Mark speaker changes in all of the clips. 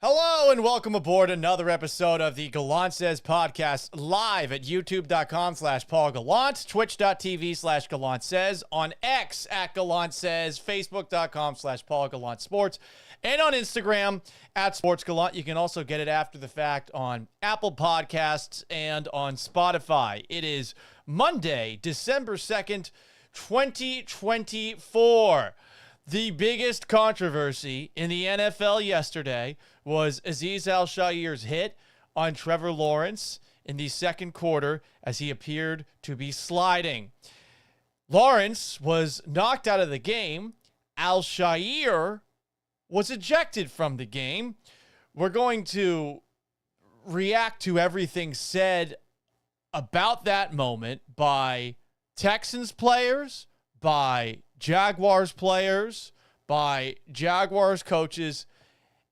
Speaker 1: Hello and welcome aboard another episode of the Gallant Says podcast live at youtube.com/Paul Gallant, twitch.tv/Gallant Says, on X at Gallant Says, facebook.com/Paul Gallant Sports, and on Instagram at Sports Gallant. You can also get it after the fact on Apple Podcasts and on Spotify. It is Monday, December 2nd, 2024. The biggest controversy in the NFL yesterday was Azeez Al-Shaair's hit on Trevor Lawrence in the second quarter as he appeared to be sliding. Lawrence was knocked out of the game. Al-Shair was ejected from the game. We're going to react to everything said about that moment by Texans players, by Jaguars players, by Jaguars coaches,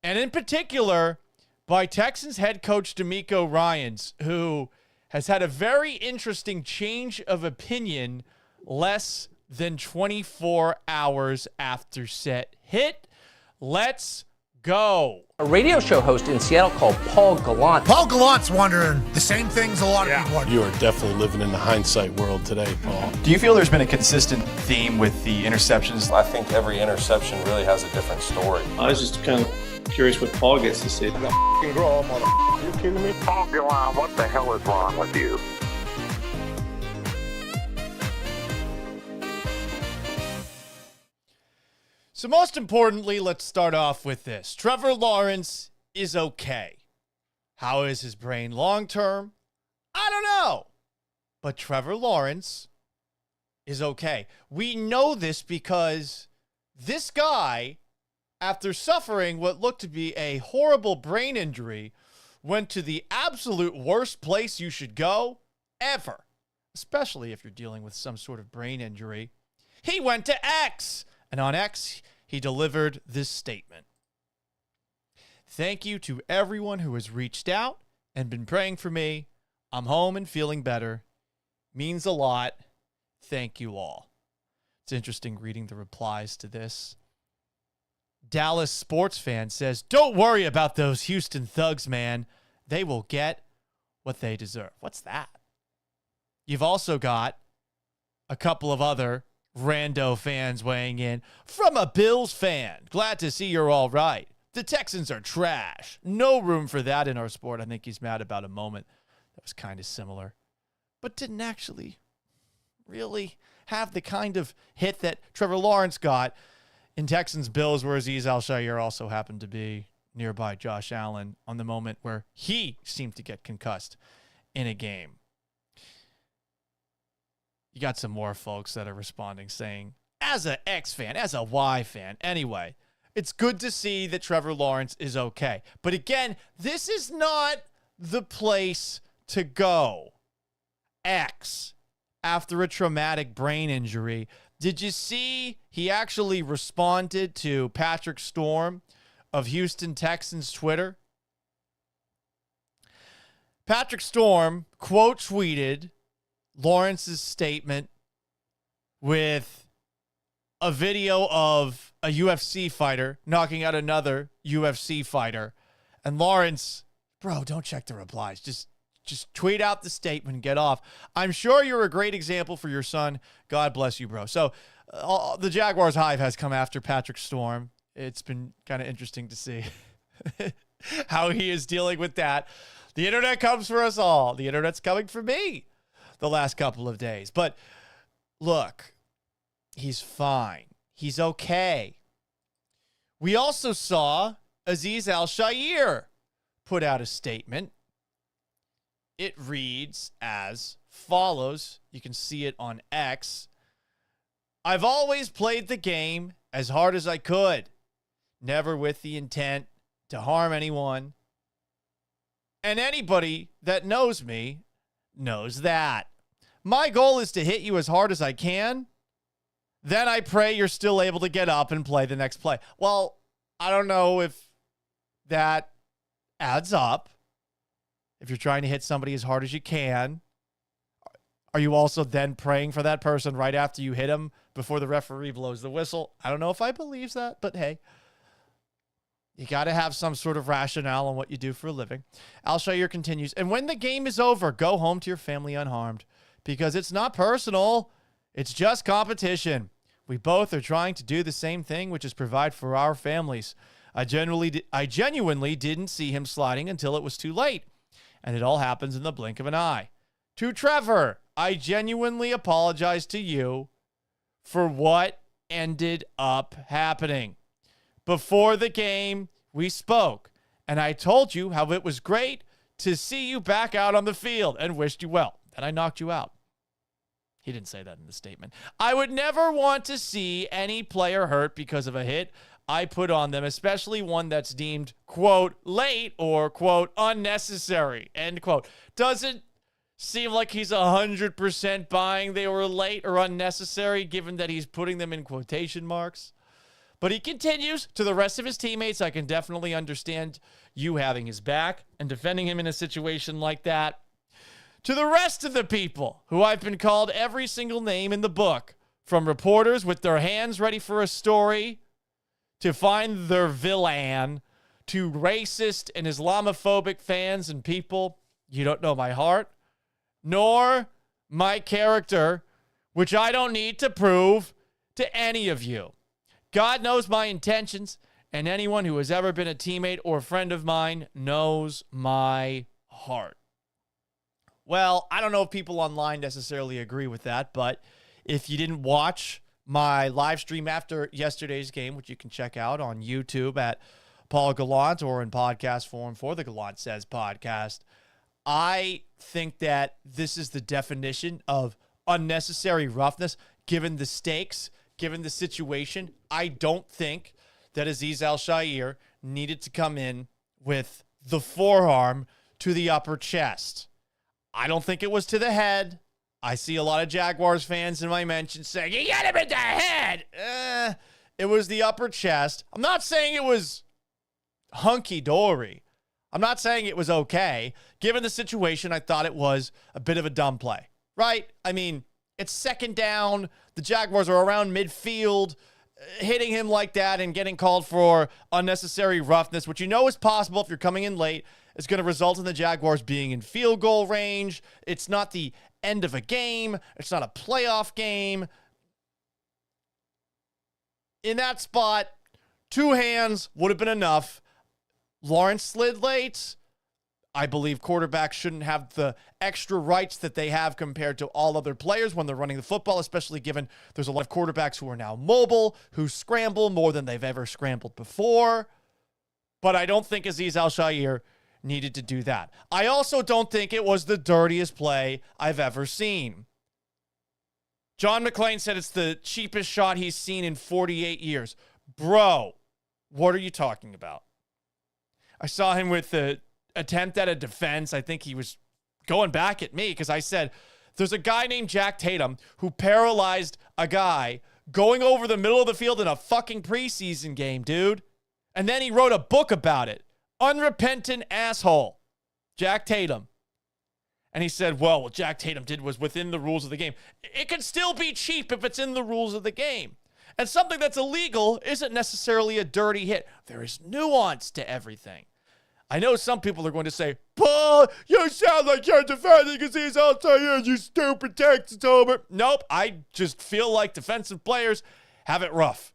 Speaker 1: and in particular by Texans head coach DeMeco Ryans, who has had a very interesting change of opinion less than 24 hours after set hit. Let's go.
Speaker 2: A radio show host in Seattle called Paul Gallant.
Speaker 3: Paul Gallant's wondering the same things a lot of people wonder.
Speaker 4: You are definitely living in the hindsight world today, Paul.
Speaker 5: Do you feel there's been a consistent theme with the interceptions?
Speaker 6: I think every interception really has a different story.
Speaker 7: I was just kind of curious what Paul gets to say.
Speaker 8: You kidding me? Paul Gallant, what the hell is wrong with you?
Speaker 1: So most importantly, let's start off with this. Trevor Lawrence is okay. How is his brain long term? I don't know. But Trevor Lawrence is okay. We know this because this guy, after suffering what looked to be a horrible brain injury, went to the absolute worst place you should go ever, especially if you're dealing with some sort of brain injury. He went to X. And on X, he delivered this statement. Thank you to everyone who has reached out and been praying for me. I'm home and feeling better. Means a lot. Thank you all. It's interesting reading the replies to this. Dallas sports fan says, don't worry about those Houston thugs, man. They will get what they deserve. What's that? You've also got a couple of other rando fans weighing in. From a Bills fan, glad to see you're all right. The Texans are trash. No room for that in our sport. I think he's mad about a moment that was kind of similar, but didn't actually really have the kind of hit that Trevor Lawrence got in Texans Bills, where Azeez Al-Shaair also happened to be nearby Josh Allen on the moment where he seemed to get concussed in a game. You got some more folks that are responding saying, as a X fan, as a Y fan, anyway, it's good to see that Trevor Lawrence is okay. But again, this is not the place to go. X, after a traumatic brain injury. Did you see he actually responded to Patrick Storm of Houston Texans Twitter? Patrick Storm quote tweeted Lawrence's statement with a video of a UFC fighter knocking out another UFC fighter. And Lawrence, bro, don't check the replies. Just tweet out the statement and get off. I'm sure you're a great example for your son. God bless you, bro. So the Jaguars hive has come after Patrick Storm. It's been kind of interesting to see how he is dealing with that. The internet comes for us all. The internet's coming for me the last couple of days. But look, he's fine. He's okay. We also saw Azeez Al-Shaair put out a statement. It reads as follows. You can see it on X. I've always played the game as hard as I could, never with the intent to harm anyone. And anybody that knows me knows that. My goal is to hit you as hard as I can. Then I pray you're still able to get up and play the next play. Well, I don't know if that adds up. If you're trying to hit somebody as hard as you can, are you also then praying for that person right after you hit him before the referee blows the whistle? I don't know if I believe that, but hey. You got to have some sort of rationale on what you do for a living. Al-Shair continues, and when the game is over, go home to your family unharmed because it's not personal. It's just competition. We both are trying to do the same thing, which is provide for our families. I genuinely didn't see him sliding until it was too late, and it all happens in the blink of an eye. To Trevor, I genuinely apologize to you for what ended up happening. Before the game, we spoke, and I told you how it was great to see you back out on the field and wished you well. And I knocked you out. He didn't say that in the statement. I would never want to see any player hurt because of a hit I put on them, especially one that's deemed, quote, late or, quote, unnecessary, end quote. Doesn't seem like he's 100% buying they were late or unnecessary, given that he's putting them in quotation marks. But he continues, to the rest of his teammates, I can definitely understand you having his back and defending him in a situation like that. To the rest of the people who I've been called every single name in the book, from reporters with their hands ready for a story to find their villain, to racist and Islamophobic fans and people, you don't know my heart, nor my character, which I don't need to prove to any of you. God knows my intentions, and anyone who has ever been a teammate or friend of mine knows my heart. Well, I don't know if people online necessarily agree with that, but if you didn't watch my live stream after yesterday's game, which you can check out on YouTube at Paul Gallant or in podcast form for the Gallant Says podcast, I think that this is the definition of unnecessary roughness given the stakes, given the situation. I don't think that Azeez Al-Shaair needed to come in with the forearm to the upper chest. I don't think it was to the head. I see a lot of Jaguars fans in my mentions saying, you got him in the head. It was the upper chest. I'm not saying it was hunky-dory. I'm not saying it was okay. Given the situation, I thought it was a bit of a dumb play, right? I mean, it's second down. The Jaguars are around midfield. Hitting him like that and getting called for unnecessary roughness, which you know is possible if you're coming in late, is going to result in the Jaguars being in field goal range. It's not the end of a game. It's not a playoff game. In that spot, two hands would have been enough. Lawrence slid late. I believe quarterbacks shouldn't have the extra rights that they have compared to all other players when they're running the football, especially given there's a lot of quarterbacks who are now mobile, who scramble more than they've ever scrambled before. But I don't think Azeez Al-Shaair needed to do that. I also don't think it was the dirtiest play I've ever seen. John McClain said it's the cheapest shot he's seen in 48 years. Bro, what are you talking about? I saw him with the attempt at a defense. I think he was going back at me because I said, there's a guy named Jack Tatum who paralyzed a guy going over the middle of the field in a fucking preseason game, dude. And then he wrote a book about it. Unrepentant asshole. Jack Tatum. And he said, well, what Jack Tatum did was within the rules of the game. It can still be cheap if it's in the rules of the game. And something that's illegal isn't necessarily a dirty hit. There is nuance to everything. I know some people are going to say, Paul, you sound like you're defending Azeez Al-Shaair, you stupid Texas homer. Nope, I just feel like defensive players have it rough.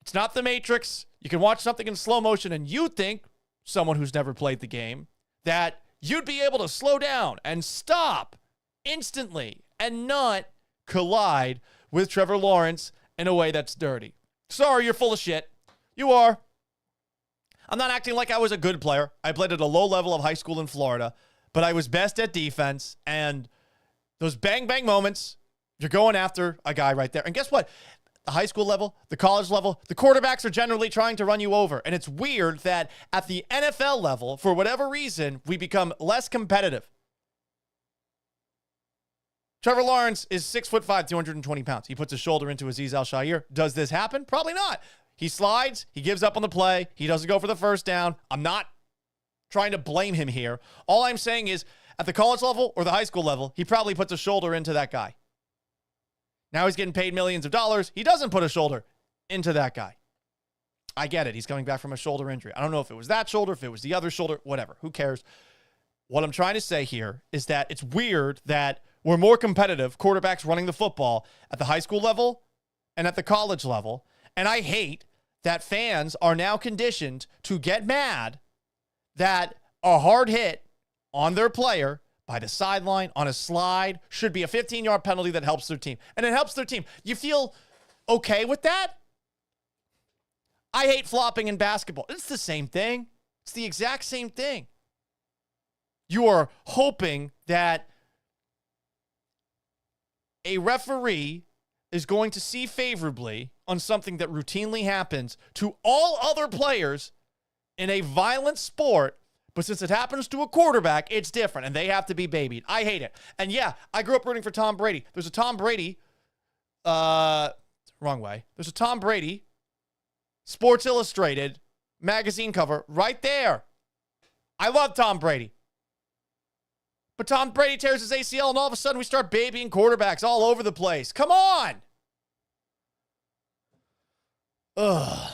Speaker 1: It's not the Matrix. You can watch something in slow motion and you think, someone who's never played the game, that you'd be able to slow down and stop instantly and not collide with Trevor Lawrence in a way that's dirty. Sorry, you're full of shit. You are. I'm not acting like I was a good player. I played at a low level of high school in Florida, but I was best at defense. And those bang-bang moments, you're going after a guy right there. And guess what? The high school level, the college level, the quarterbacks are generally trying to run you over. And it's weird that at the NFL level, for whatever reason, we become less competitive. Trevor Lawrence is 6'5", 220 pounds. He puts his shoulder into Azeez Al-Shaair. Does this happen? Probably not. He slides. He gives up on the play. He doesn't go for the first down. I'm not trying to blame him here. All I'm saying is at the college level or the high school level, he probably puts a shoulder into that guy. Now he's getting paid millions of dollars. He doesn't put a shoulder into that guy. I get it. He's coming back from a shoulder injury. I don't know if it was that shoulder, if it was the other shoulder, whatever. Who cares? What I'm trying to say here is that it's weird that we're more competitive quarterbacks running the football at the high school level and at the college level. And I hate that fans are now conditioned to get mad that a hard hit on their player by the sideline on a slide should be a 15-yard penalty that helps their team. And it helps their team. You feel okay with that? I hate flopping in basketball. It's the same thing. It's the exact same thing. You are hoping that a referee is going to see favorably on something that routinely happens to all other players in a violent sport, but since it happens to a quarterback, it's different, and they have to be babied. I hate it. And yeah, I grew up rooting for Tom Brady. There's a Tom Brady, wrong way. There's a Tom Brady Sports Illustrated magazine cover right there. I love Tom Brady. But Tom Brady tears his ACL, and all of a sudden we start babying quarterbacks all over the place. Come on. Ugh.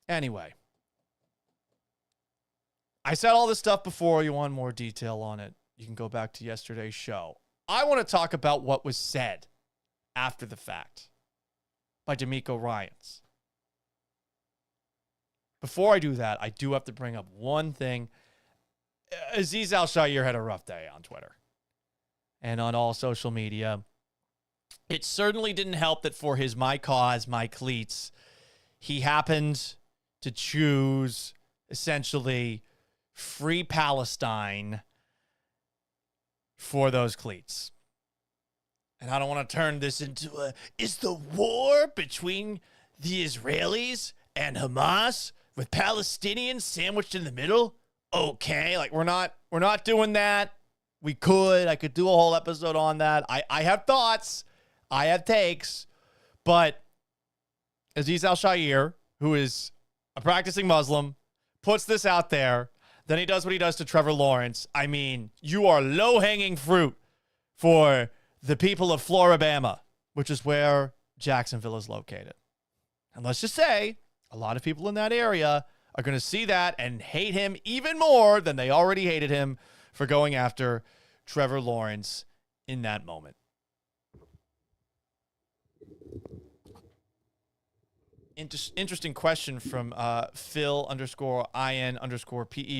Speaker 1: Anyway. I said all this stuff before. You want more detail on it, you can go back to yesterday's show. I want to talk about what was said after the fact by DeMeco Ryans. Before I do that, I do have to bring up one thing. Azeez Al-Shaair had a rough day on Twitter and on all social media. It certainly didn't help that for his My Cause, My Cleats, he happened to choose essentially Free Palestine for those cleats. And I don't want to turn this into is the war between the Israelis and Hamas with Palestinians sandwiched in the middle? Okay, like we're not doing that. I could do a whole episode on that. I have thoughts, I have takes, but Azeez Al-Shaair, who is a practicing Muslim, puts this out there. Then he does what he does to Trevor Lawrence. I mean, you are low-hanging fruit for the people of Floribama, which is where Jacksonville is located. And let's just say a lot of people in that area are going to see that and hate him even more than they already hated him for going after Trevor Lawrence in that moment. Interesting question from Phil_IN_PE.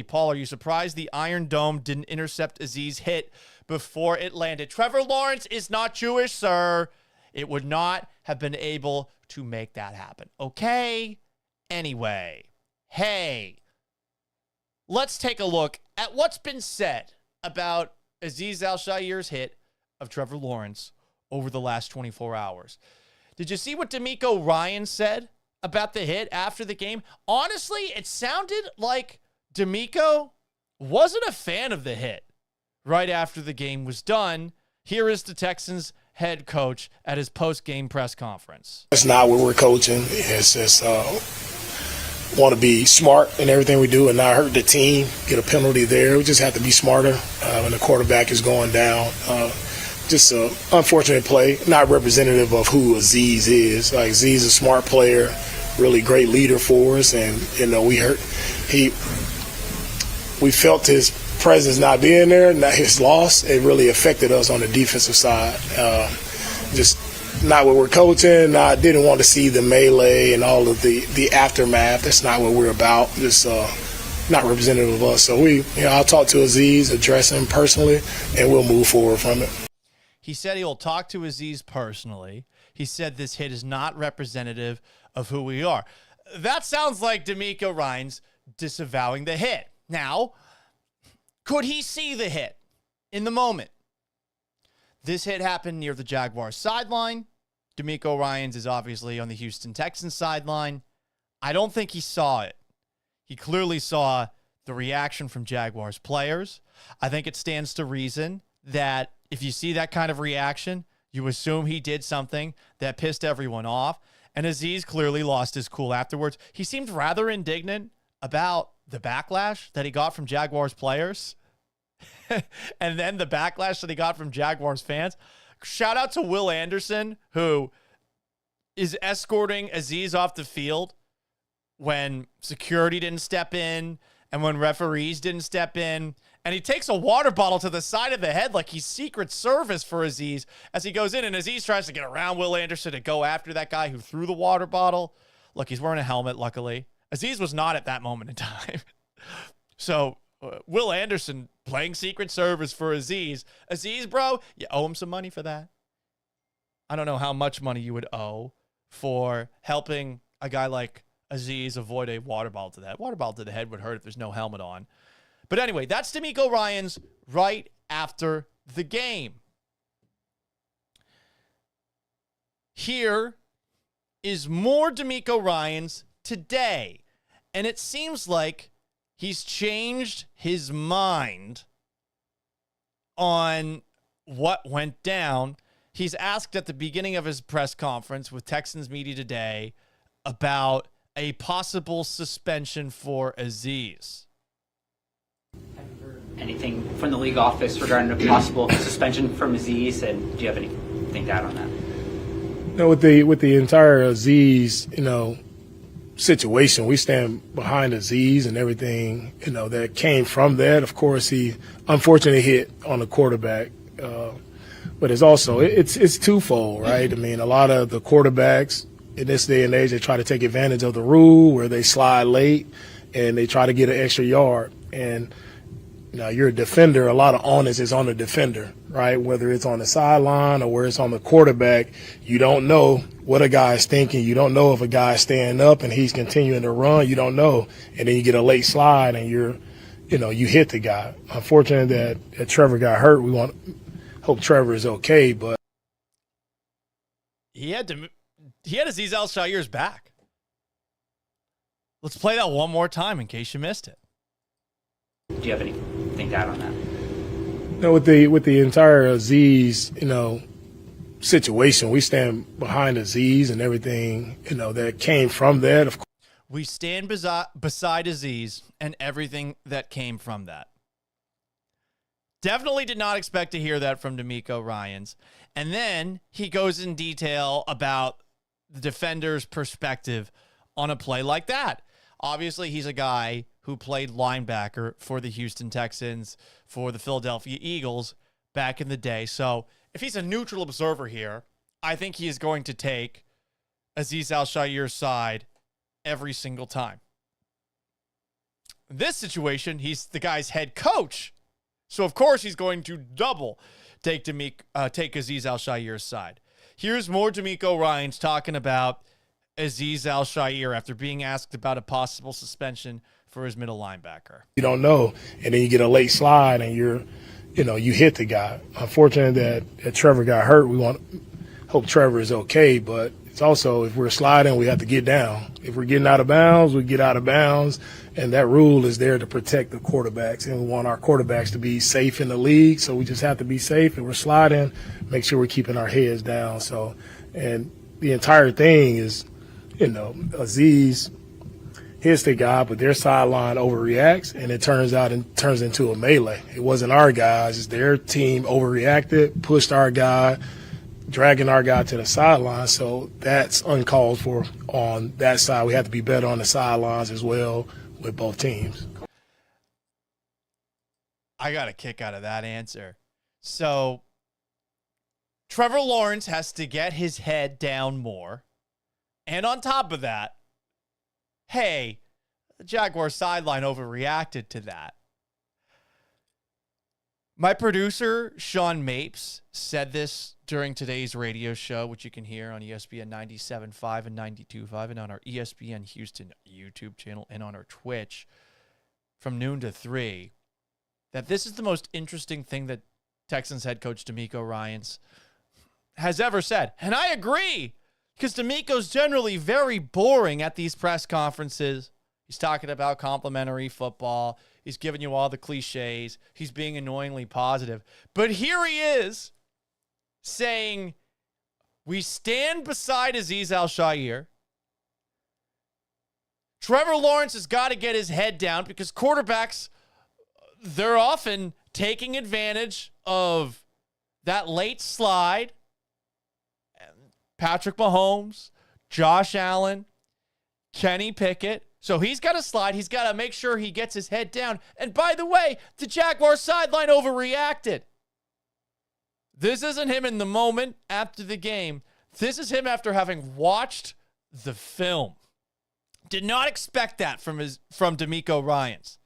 Speaker 1: Paul, are you surprised the Iron Dome didn't intercept Azeez's hit before it landed? Trevor Lawrence is not Jewish, sir. It would not have been able to make that happen. Okay? Anyway. Hey, let's take a look at what's been said about Azeez Al-Shaair's hit of Trevor Lawrence over the last 24 hours. Did you see what DeMeco Ryans said about the hit after the game? Honestly, it sounded like DeMeco wasn't a fan of the hit right after the game was done. Here is the Texans head coach at his post-game press conference.
Speaker 4: That's not what we're coaching. It's just want to be smart in everything we do and not hurt the team, get a penalty there. We just have to be smarter when the quarterback is going down. Just an unfortunate play, not representative of who Azeez is. Like, Azeez is a smart player, really great leader for us, and we felt his presence not being there, not his loss. It really affected us on the defensive side. Just not what we're coaching. I didn't want to see the melee and all of the aftermath. That's not what we're about. Just not representative of us. So I'll talk to Azeez, address him personally, and we'll move forward from it.
Speaker 1: He said he will talk to Azeez personally. He said this hit is not representative of who we are. That sounds like DeMeco Ryans disavowing the hit. Now, could he see the hit in the moment? This hit happened near the Jaguars sideline. DeMeco Ryans is obviously on the Houston Texans sideline. I don't think he saw it. He clearly saw the reaction from Jaguars players. I think it stands to reason that if you see that kind of reaction, you assume he did something that pissed everyone off. And Azeez clearly lost his cool afterwards. He seemed rather indignant about the backlash that he got from Jaguars players. And then the backlash that he got from Jaguars fans. Shout out to Will Anderson, who is escorting Azeez off the field when security didn't step in and when referees didn't step in. And he takes a water bottle to the side of the head like he's Secret Service for Azeez as he goes in. And Azeez tries to get around Will Anderson to go after that guy who threw the water bottle. Look, he's wearing a helmet, luckily. Azeez was not at that moment in time. So Will Anderson playing Secret Service for Azeez. Azeez, bro, you owe him some money for that. I don't know how much money you would owe for helping a guy like Azeez avoid a water bottle to the head. Water bottle to the head would hurt if there's no helmet on. But anyway, that's DeMeco Ryans right after the game. Here is more DeMeco Ryans today. And it seems like he's changed his mind on what went down. He's asked at the beginning of his press conference with Texans Media Today about a possible suspension for Azeez.
Speaker 9: Anything from the league office regarding a possible suspension from Azeez, and do you have anything to add on that?
Speaker 4: No, with the entire Azeez, situation, we stand behind Azeez and everything, that came from that. Of course, he unfortunately hit on the quarterback, but it's also it's twofold, right? I mean, a lot of the quarterbacks in this day and age, they try to take advantage of the rule where they slide late and they try to get an extra yard. And now you're a defender, a lot of onus is on the defender, right? Whether it's on the sideline or where it's on the quarterback, you don't know what a guy is thinking. You don't know if a guy is staying up and he's continuing to run. You don't know. And then you get a late slide and you hit the guy. Unfortunate that Trevor got hurt. We hope Trevor is okay, but
Speaker 1: he had Azeez Al-Shaair's back. Let's play that one more time in case you missed it.
Speaker 9: Do you have anything to add on that?
Speaker 4: No, with the entire Azeez, situation, we stand behind Azeez and everything, that came from that. Of course,
Speaker 1: we stand beside Azeez and everything that came from that. Definitely did not expect to hear that from DeMeco Ryans. And then he goes in detail about the defender's perspective on a play like that. Obviously, he's a guy who played linebacker for the Houston Texans, for the Philadelphia Eagles back in the day. So if he's a neutral observer here, I think he is going to take Azeez Al-Shaair's side every single time. In this situation, he's the guy's head coach. So, of course, he's going to double take Azeez Al-Shaair's side. Here's more DeMeco Ryans talking about Azeez Al-Shaair after being asked about a possible suspension for his middle linebacker.
Speaker 4: You don't know, and then you get a late slide and you hit the guy. Unfortunate that Trevor got hurt. We hope Trevor is okay, but it's also, if we're sliding, we have to get down. If we're getting out of bounds, we get out of bounds, and that rule is there to protect the quarterbacks, and we want our quarterbacks to be safe in the league, so we just have to be safe. If we're sliding, make sure we're keeping our heads down. So, and the entire thing is, Azeez hits the guy, but their sideline overreacts, and it turns into a melee. It wasn't our guys. It's their team overreacted, pushed our guy, dragging our guy to the sideline. So that's uncalled for on that side. We have to be better on the sidelines as well with both teams.
Speaker 1: I got a kick out of that answer. So Trevor Lawrence has to get his head down more. And on top of that, hey, the Jaguars sideline overreacted to that. My producer, Sean Mapes, said this during today's radio show, which you can hear on ESPN 97.5 and 92.5 and on our ESPN Houston YouTube channel and on our Twitch from noon to 3, that this is the most interesting thing that Texans head coach DeMeco Ryans has ever said. And I agree, because DeMeco's generally very boring at these press conferences. He's talking about complimentary football. He's giving you all the cliches. He's being annoyingly positive. But here he is saying, we stand beside Azeez Al-Shaair. Trevor Lawrence has got to get his head down because quarterbacks, they're often taking advantage of that late slide. Patrick Mahomes, Josh Allen, Kenny Pickett, So he's got to slide. He's got to make sure he gets his head down. And by the way, the Jaguars sideline overreacted. This isn't him in the moment after the game. This is him after having watched the film. Did not expect that from DeMeco Ryans.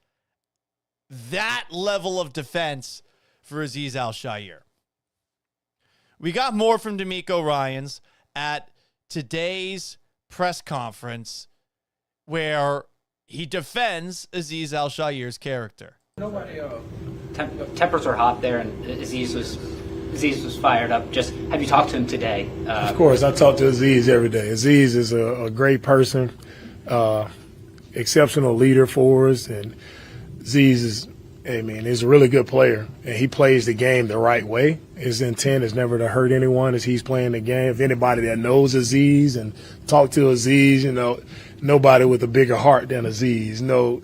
Speaker 1: That level of defense for Azeez Al-Shaair. We got more from DeMeco Ryans at today's press conference where he defends Azeez Al-Shaair's character.
Speaker 9: Tempers are hot there, and Azeez was fired up. Just have you talked to him today?
Speaker 4: Of course, I talk to Azeez every day. Azeez is a great person, exceptional leader for us, and Azeez is a really good player, and he plays the game the right way. His intent is never to hurt anyone as he's playing the game. If anybody that knows Azeez and talk to Azeez, nobody with a bigger heart than Azeez. No,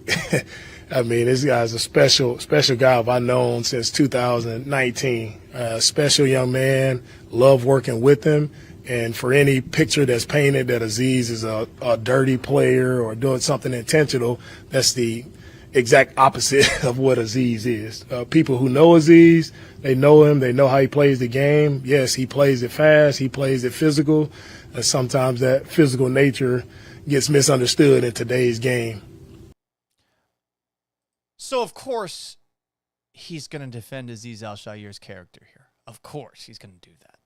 Speaker 4: this guy's a special guy I've known since 2019. Special young man, love working with him. And for any picture that's painted that Azeez is a dirty player or doing something intentional, that's the exact opposite of what Azeez is. People who know Azeez, they know him, they know how he plays the game. Yes, he plays it fast, he plays it physical. Sometimes that physical nature gets misunderstood in today's game.
Speaker 1: So, of course, he's going to defend Azeez Al-Shaair's character here. Of course, he's going to do that.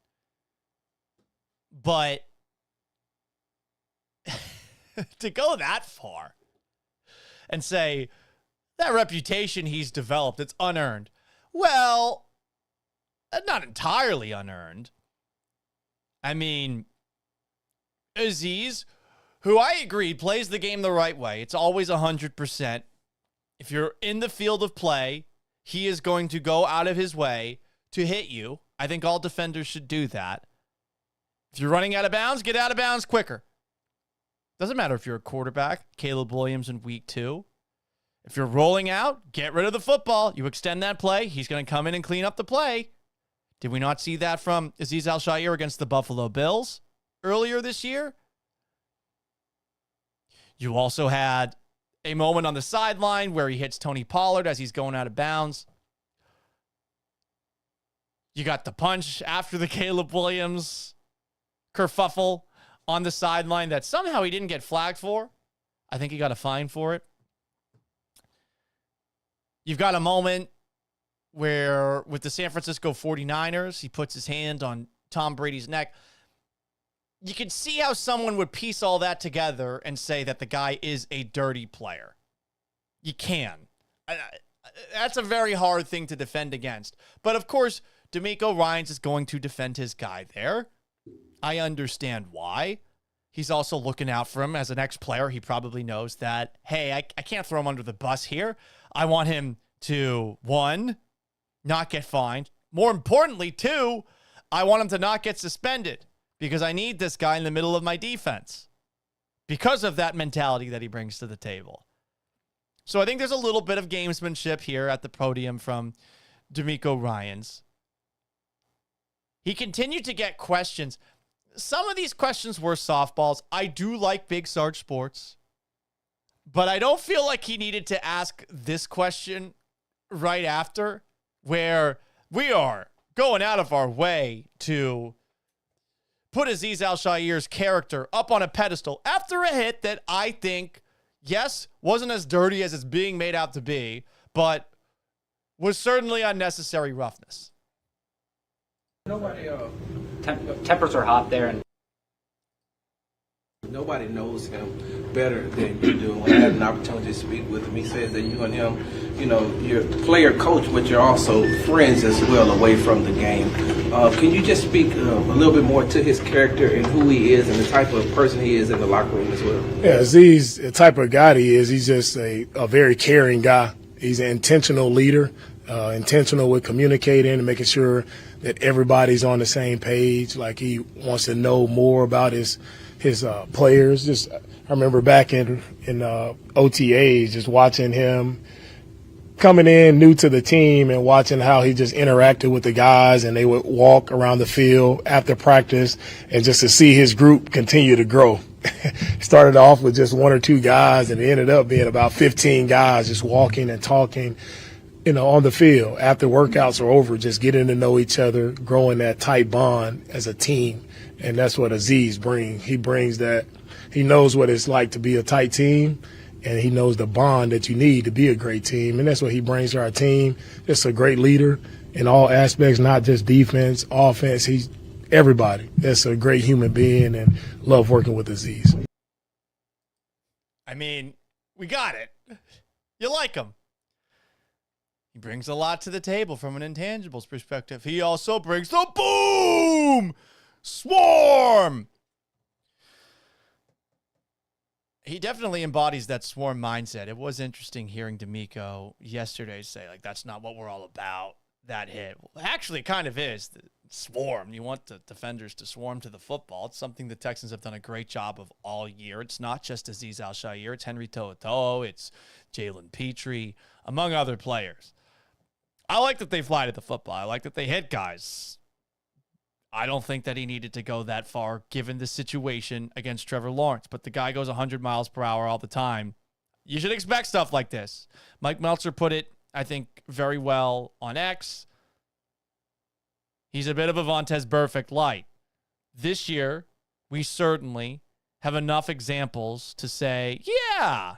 Speaker 1: But to go that far and say that reputation he's developed, it's unearned. Well, not entirely unearned. I mean, Azeez, who I agree plays the game the right way. It's always 100%. If you're in the field of play, he is going to go out of his way to hit you. I think all defenders should do that. If you're running out of bounds, get out of bounds quicker. Doesn't matter if you're a quarterback, Caleb Williams in week 2. If you're rolling out, get rid of the football. You extend that play, he's going to come in and clean up the play. Did we not see that from Azeez Al-Shaair against the Buffalo Bills earlier this year? You also had a moment on the sideline where he hits Tony Pollard as he's going out of bounds. You got the punch after the Caleb Williams kerfuffle on the sideline that somehow he didn't get flagged for. I think he got a fine for it. You've got a moment where with the San Francisco 49ers, he puts his hand on Tom Brady's neck. You can see how someone would piece all that together and say that the guy is a dirty player. You can. That's a very hard thing to defend against. But of course, DeMeco Ryans is going to defend his guy there. I understand why. He's also looking out for him as an ex-player. He probably knows that, hey, I can't throw him under the bus here. I want him to, 1, not get fined. More importantly, 2, I want him to not get suspended because I need this guy in the middle of my defense because of that mentality that he brings to the table. So I think there's a little bit of gamesmanship here at the podium from DeMeco Ryans. He continued to get questions. Some of these questions were softballs. I do like Big Sarge Sports, but I don't feel like he needed to ask this question right after, where we are going out of our way to put Azeez Al-Shaair's character up on a pedestal after a hit that I think, yes, wasn't as dirty as it's being made out to be, but was certainly unnecessary roughness.
Speaker 9: Tempers are hot there, and
Speaker 10: nobody knows him better than you do. When I had an opportunity to speak with him, he says that you and him, you're player coach, but you're also friends as well away from the game. Can you just speak a little bit more to his character and who he is and the type of person he is in the locker room as well?
Speaker 4: Yeah, Azeez, the type of guy he is, he's just a very caring guy. He's an intentional leader, intentional with communicating and making sure that everybody's on the same page. Like, he wants to know more about his players. I remember back in OTAs, just watching him coming in new to the team and watching how he just interacted with the guys, and they would walk around the field after practice, and just to see his group continue to grow. started off with just 1 or 2 guys, and it ended up being about 15 guys just walking and talking, on the field. After workouts are over, just getting to know each other, growing that tight bond as a team. And that's what Azeez brings. He brings that. He knows what it's like to be a tight team, and he knows the bond that you need to be a great team. And that's what he brings to our team. Just a great leader in all aspects, not just defense, offense. He's everybody. That's a great human being, and love working with Azeez.
Speaker 1: I mean, we got it. You like him. He brings a lot to the table from an intangibles perspective. He also brings the boom swarm. He definitely embodies that swarm mindset. It was interesting hearing DeMeco yesterday say, like, that's not what we're all about, that hit. Well, actually, it kind of is. The swarm. You want the defenders to swarm to the football. It's something the Texans have done a great job of all year. It's not just Azeez Al-Shaair. It's Henry To'oTo'o. It's Jalen Petrie, among other players. I like that they fly to the football. I like that they hit guys. I don't think that he needed to go that far given the situation against Trevor Lawrence, but the guy goes 100 miles per hour all the time. You should expect stuff like this. Mike Meltzer put it, I think, very well on X. He's a bit of a Vontaze Burfict light. This year, we certainly have enough examples to say, yeah,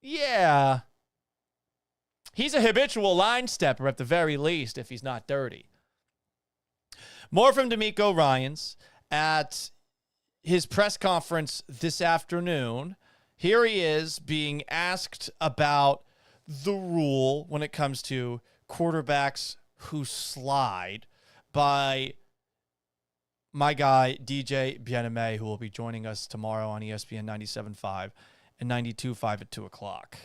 Speaker 1: he's a habitual line stepper at the very least if he's not dirty. More from DeMeco Ryans at his press conference this afternoon. Here he is being asked about the rule when it comes to quarterbacks who slide by my guy, DJ Bien-Aimé, who will be joining us tomorrow on ESPN 97.5 and 92.5 at 2 o'clock.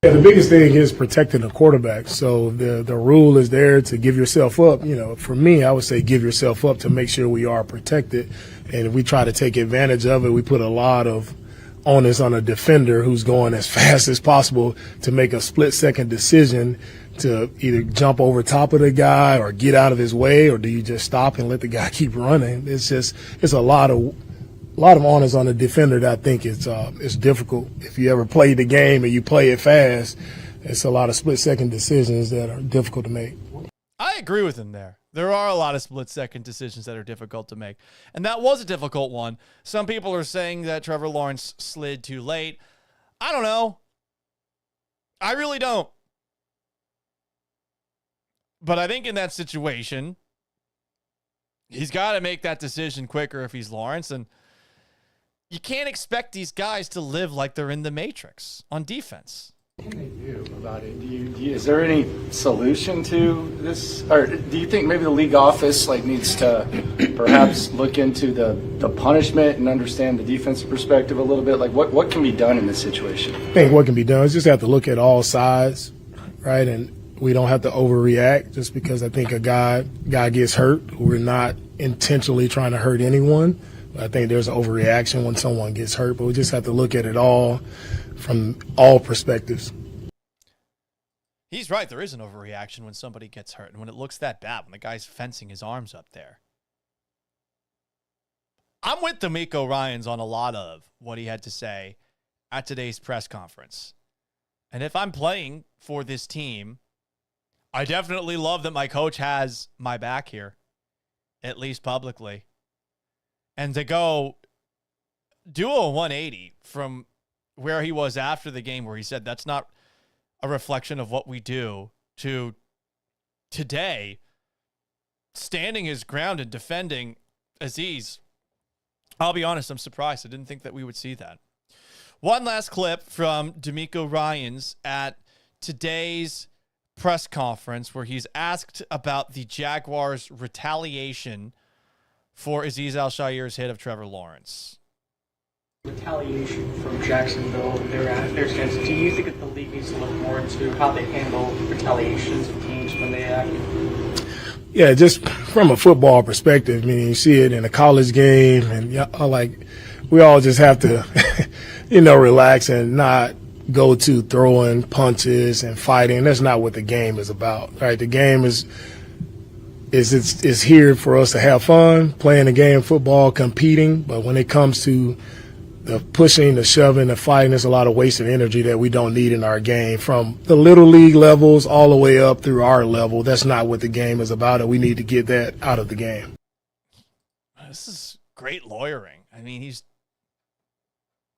Speaker 4: Yeah, the biggest thing is protecting the quarterback. So the rule is there to give yourself up. For me, I would say give yourself up to make sure we are protected. And if we try to take advantage of it, we put a lot of onus on a defender who's going as fast as possible to make a split-second decision to either jump over top of the guy or get out of his way, or do you just stop and let the guy keep running? It's a lot of onus on the defender that I think it's difficult. If you ever play the game and you play it fast, it's a lot of split-second decisions that are difficult to make.
Speaker 1: I agree with him there. There are a lot of split-second decisions that are difficult to make. And that was a difficult one. Some people are saying that Trevor Lawrence slid too late. I don't know. I really don't. But I think in that situation, he's got to make that decision quicker if he's Lawrence. And you can't expect these guys to live like they're in the Matrix on defense.
Speaker 11: What can they do about it? Is there any solution to this? Or do you think maybe the league office needs to perhaps look into the punishment and understand the defensive perspective a little bit? What can be done in this situation?
Speaker 4: I think what can be done is just have to look at all sides, right? And we don't have to overreact just because I think a guy gets hurt. We're not intentionally trying to hurt anyone. I think there's an overreaction when someone gets hurt, but we just have to look at it all from all perspectives.
Speaker 1: He's right. There is an overreaction when somebody gets hurt, and when it looks that bad, when the guy's fencing his arms up there. I'm with DeMeco Ryans on a lot of what he had to say at today's press conference. And if I'm playing for this team, I definitely love that my coach has my back here, at least publicly. And to go do a 180 from where he was after the game, where he said that's not a reflection of what we do, to today standing his ground and defending Azeez. I'll be honest, I'm surprised. I didn't think that we would see that. One last clip from DeMeco Ryans at today's press conference where he's asked about the Jaguars' retaliation for Azeez Al-Shaair's hit of Trevor Lawrence.
Speaker 12: Retaliation from Jacksonville and their stance. Do you think that the league needs to look more into how they handle retaliations of teams when they act?
Speaker 4: Yeah, just from a football perspective, I mean, you see it in a college game, and we all just have to, relax and not go to throwing punches and fighting. That's not what the game is about, right? The game is is here for us to have fun, playing the game of football, competing. But when it comes to the pushing, the shoving, the fighting, there's a lot of wasted energy that we don't need in our game, from the little league levels all the way up through our level. That's not what the game is about, and we need to get that out of the game.
Speaker 1: This is great lawyering. I mean, he's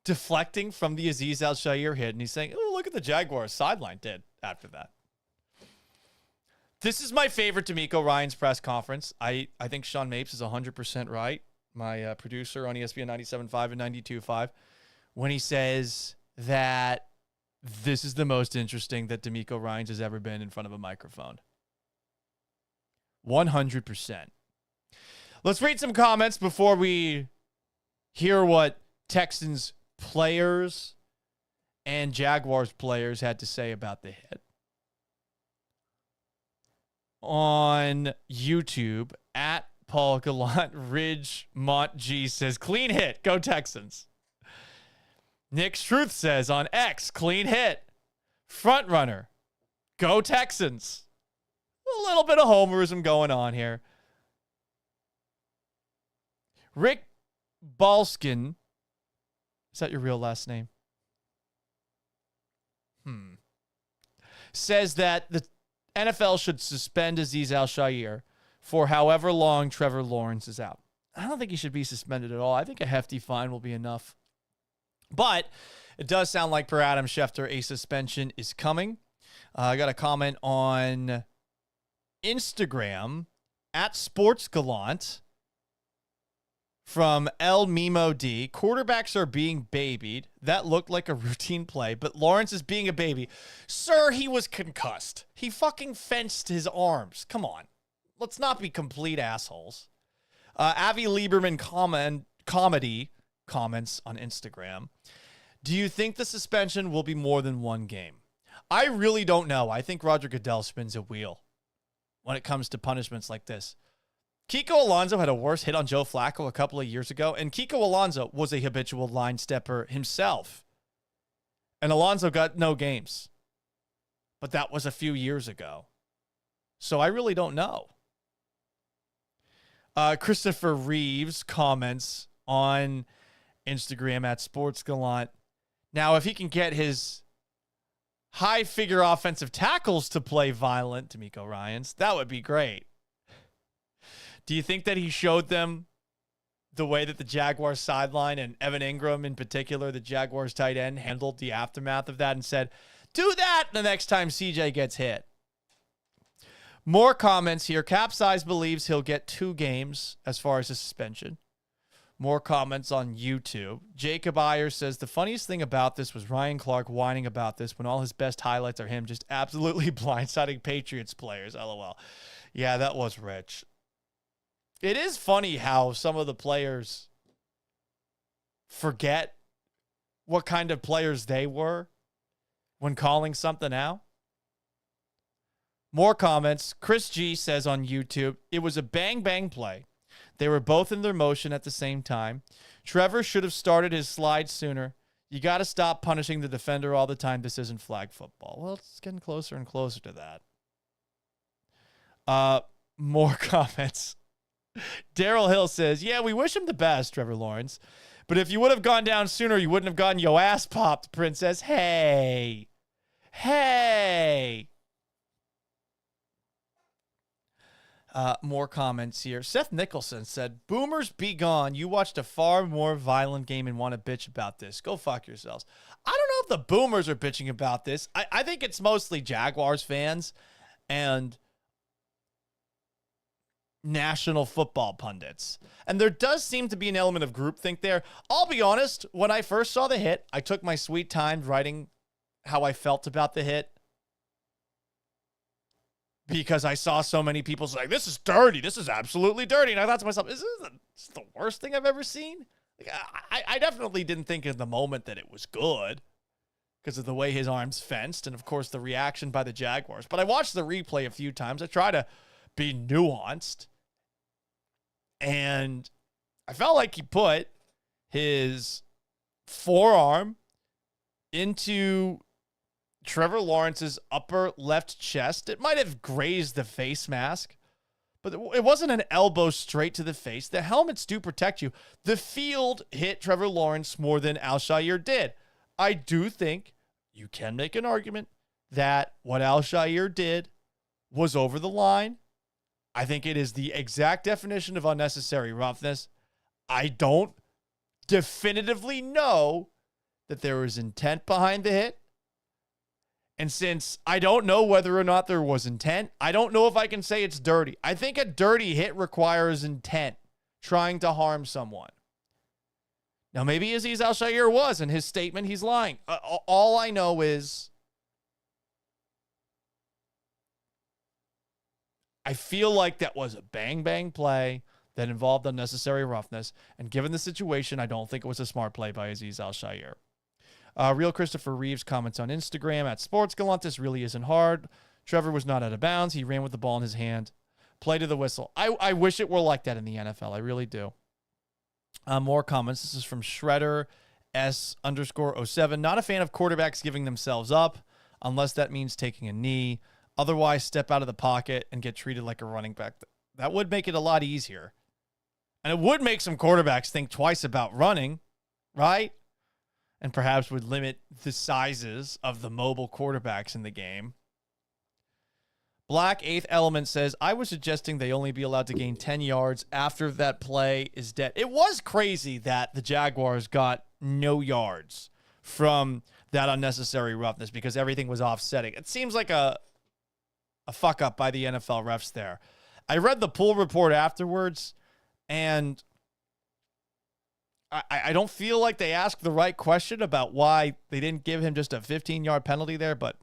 Speaker 1: deflecting from the Azeez Al-Shaair hit, and he's saying, oh, look at the Jaguars sideline did after that. This is my favorite DeMeco Ryans press conference. I think Sean Mapes is 100% right, my producer on ESPN 97.5 and 92.5, when he says that this is the most interesting that DeMeco Ryans has ever been in front of a microphone. 100%. Let's read some comments before we hear what Texans players and Jaguars players had to say about the hit. On YouTube, at Paul Gallant, Ridgemont G says, clean hit, go Texans. Nick's Truth says on X, clean hit. Front runner, go Texans. A little bit of homerism going on here. Rick Balskin, is that your real last name? Says that the NFL should suspend Azeez Al-Shaair for however long Trevor Lawrence is out. I don't think he should be suspended at all. I think a hefty fine will be enough. But it does sound like, per Adam Schefter, a suspension is coming. I got a comment on Instagram at Sports Gallant from El Mimo D. Quarterbacks are being babied. That looked like a routine play, but Lawrence is being a baby. Sir, he was concussed. He fucking fenced his arms. Come on. Let's not be complete assholes. Avi Lieberman comedy comments on Instagram. Do you think the suspension will be more than one game? I really don't know. I think Roger Goodell spins a wheel when it comes to punishments like this. Kiko Alonso had a worse hit on Joe Flacco a couple of years ago, and Kiko Alonso was a habitual line stepper himself. And Alonso got no games. But that was a few years ago. So I really don't know. Christopher Reeves comments on Instagram at Sports Gallant. Now, if he can get his high-figure offensive tackles to play violent, DeMeco Ryans, that would be great. Do you think that he showed them the way that the Jaguars sideline and Evan Ingram in particular, the Jaguars tight end, handled the aftermath of that and said, do that the next time CJ gets hit? More comments here. Capsize believes he'll get 2 games as far as a suspension. More comments on YouTube. Jacob Iyer says, the funniest thing about this was Ryan Clark whining about this when all his best highlights are him just absolutely blindsiding Patriots players. LOL. Yeah, that was rich. It is funny how some of the players forget what kind of players they were when calling something out. More comments. Chris G says on YouTube, it was a bang-bang play. They were both in their motion at the same time. Trevor should have started his slide sooner. You got to stop punishing the defender all the time. This isn't flag football. Well, it's getting closer and closer to that. More comments. Daryl Hill says, yeah, we wish him the best, Trevor Lawrence. But if you would have gone down sooner, you wouldn't have gotten your ass popped, Princess. Hey. More comments here. Seth Nicholson said, boomers be gone. You watched a far more violent game and want to bitch about this. Go fuck yourselves. I don't know if the boomers are bitching about this. I think it's mostly Jaguars fans and national football pundits. And there does seem to be an element of groupthink there. I'll be honest, when I first saw the hit, I took my sweet time writing how I felt about the hit, because I saw so many people say, this is dirty. This is absolutely dirty. And I thought to myself, is this the worst thing I've ever seen? Like, I definitely didn't think in the moment that it was good because of the way his arms fenced and, of course, the reaction by the Jaguars. But I watched the replay a few times. I try to be nuanced. And I felt like he put his forearm into Trevor Lawrence's upper left chest. It might have grazed the face mask, but it wasn't an elbow straight to the face. The helmets do protect you. The field hit Trevor Lawrence more than Al-Shair did. I do think you can make an argument that what Al-Shair did was over the line. I think it is the exact definition of unnecessary roughness. I don't definitively know that there was intent behind the hit. And since I don't know whether or not there was intent, I don't know if I can say it's dirty. I think a dirty hit requires intent, trying to harm someone. Now, maybe Azeez Al-Shaair was, in his statement, he's lying. All I know is I feel like that was a bang-bang play that involved unnecessary roughness. And given the situation, I don't think it was a smart play by Azeez Al-Shaair. Real Christopher Reeves comments on Instagram at Sports Gallant. This really isn't hard. Trevor was not out of bounds. He ran with the ball in his hand. Play to the whistle. I wish it were like that in the NFL. I really do. More comments. This is from Shredder S_07. Not a fan of quarterbacks giving themselves up unless that means taking a knee. Otherwise, step out of the pocket and get treated like a running back. That would make it a lot easier. And it would make some quarterbacks think twice about running, right? And perhaps would limit the sizes of the mobile quarterbacks in the game. Black 8th Element says, I was suggesting they only be allowed to gain 10 yards after that play is dead. It was crazy that the Jaguars got no yards from that unnecessary roughness because everything was offsetting. It seems like a fuck up by the NFL refs there. I read the pool report afterwards, and I don't feel like they asked the right question about why they didn't give him just a 15-yard penalty there, but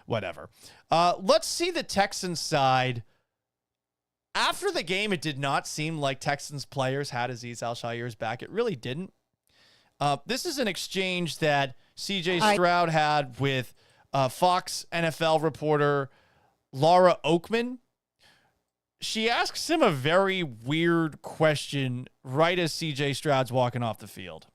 Speaker 1: whatever. Let's see the Texans side. After the game, it did not seem like Texans players had Azeez Al-Shaair's back. It really didn't. This is an exchange that C.J. Stroud had with Fox NFL reporter Laura Oakman. She asks him a very weird question right as C.J. Stroud's walking off the field.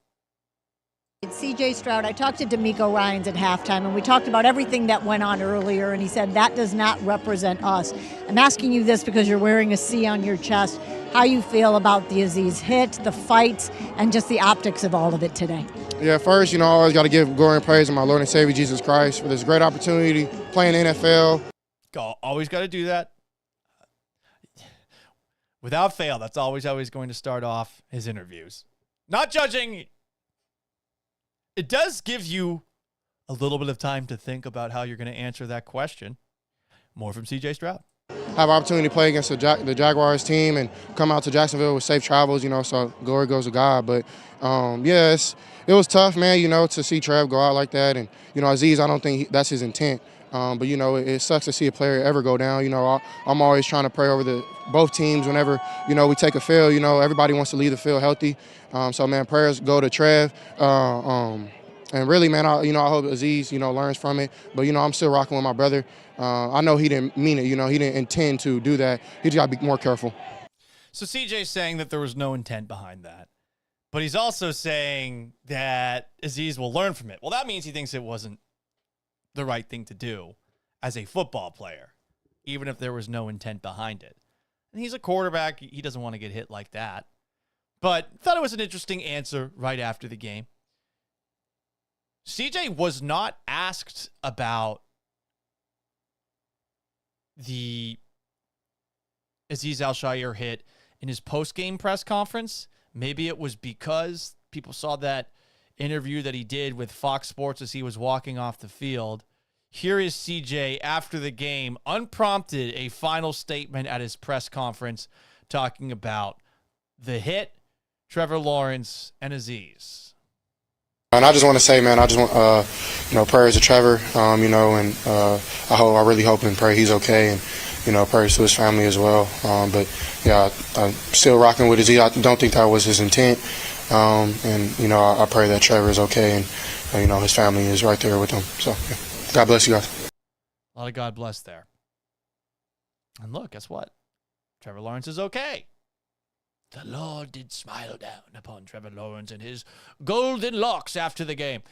Speaker 13: C.J. Stroud, I talked to DeMeco Ryans at halftime, and we talked about everything that went on earlier, and he said that does not represent us. I'm asking you this because you're wearing a C on your chest, how you feel about the Azeez hit, the fights, and just the optics of all of it today.
Speaker 14: Yeah, first, I always got to give glory and praise to my Lord and Savior, Jesus Christ, for this great opportunity, playing the NFL.
Speaker 1: Always got to do that. Without fail, that's always how he's going to start off his interviews. Not judging. It does give you a little bit of time to think about how you're going to answer that question. More from C.J. Stroud.
Speaker 14: Have an opportunity to play against the Jaguars team and come out to Jacksonville with safe travels, so glory goes to God. But, it was tough, man, to see Trev go out like that. And, Azeez, I don't think that's his intent. But, it sucks to see a player ever go down. I'm always trying to pray over both teams whenever, we take a field. Everybody wants to leave the field healthy. So, man, prayers go to Trev. And really, man, I hope Azeez, learns from it. But, I'm still rocking with my brother. I know he didn't mean it. He didn't intend to do that. He just got to be more careful.
Speaker 1: So CJ's saying that there was no intent behind that. But he's also saying that Azeez will learn from it. Well, that means he thinks it wasn't the right thing to do as a football player, even if there was no intent behind it. And he's a quarterback. He doesn't want to get hit like that. But thought it was an interesting answer right after the game. CJ was not asked about the Azeez Al-Shaair hit in his post-game press conference. Maybe it was because people saw that interview that he did with Fox Sports as he was walking off the field. Here is CJ after the game, unprompted, a final statement at his press conference talking about the hit, Trevor Lawrence, and Azeez.
Speaker 14: And I just want to say, man, I just want, prayers to Trevor, and I really hope and pray he's okay, and, prayers to his family as well. But, yeah, I'm still rocking with Azeez. I don't think that was his intent. And, I pray that Trevor is okay, and, his family is right there with him. So, yeah. God bless you guys.
Speaker 1: A lot of God bless there. And look, guess what? Trevor Lawrence is okay. The Lord did smile down upon Trevor Lawrence and his golden locks after the game.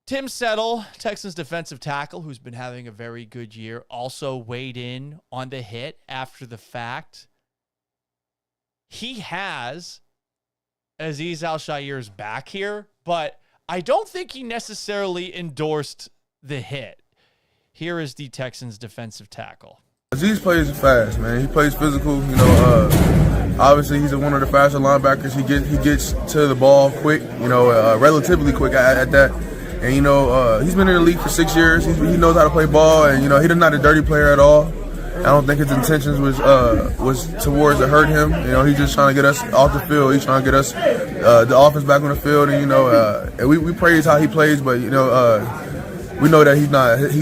Speaker 1: Tim Settle, Texans defensive tackle, who's been having a very good year, also weighed in on the hit after the fact. He has Azeez Al-Shaair's back here, but I don't think he necessarily endorsed the hit. Here is the Texans defensive tackle.
Speaker 15: Azeez plays fast, man. He plays physical. You know, obviously he's one of the faster linebackers. He gets to the ball quick. You know, relatively quick at that. And you know, he's been in the league for 6 years. He knows how to play ball, and you know, he's not a dirty player at all. I don't think his intentions was towards to hurt him. You know, he's just trying to get us off the field. He's trying to get us the offense back on the field, and you know, and we praise how he plays, but you know. We know that he's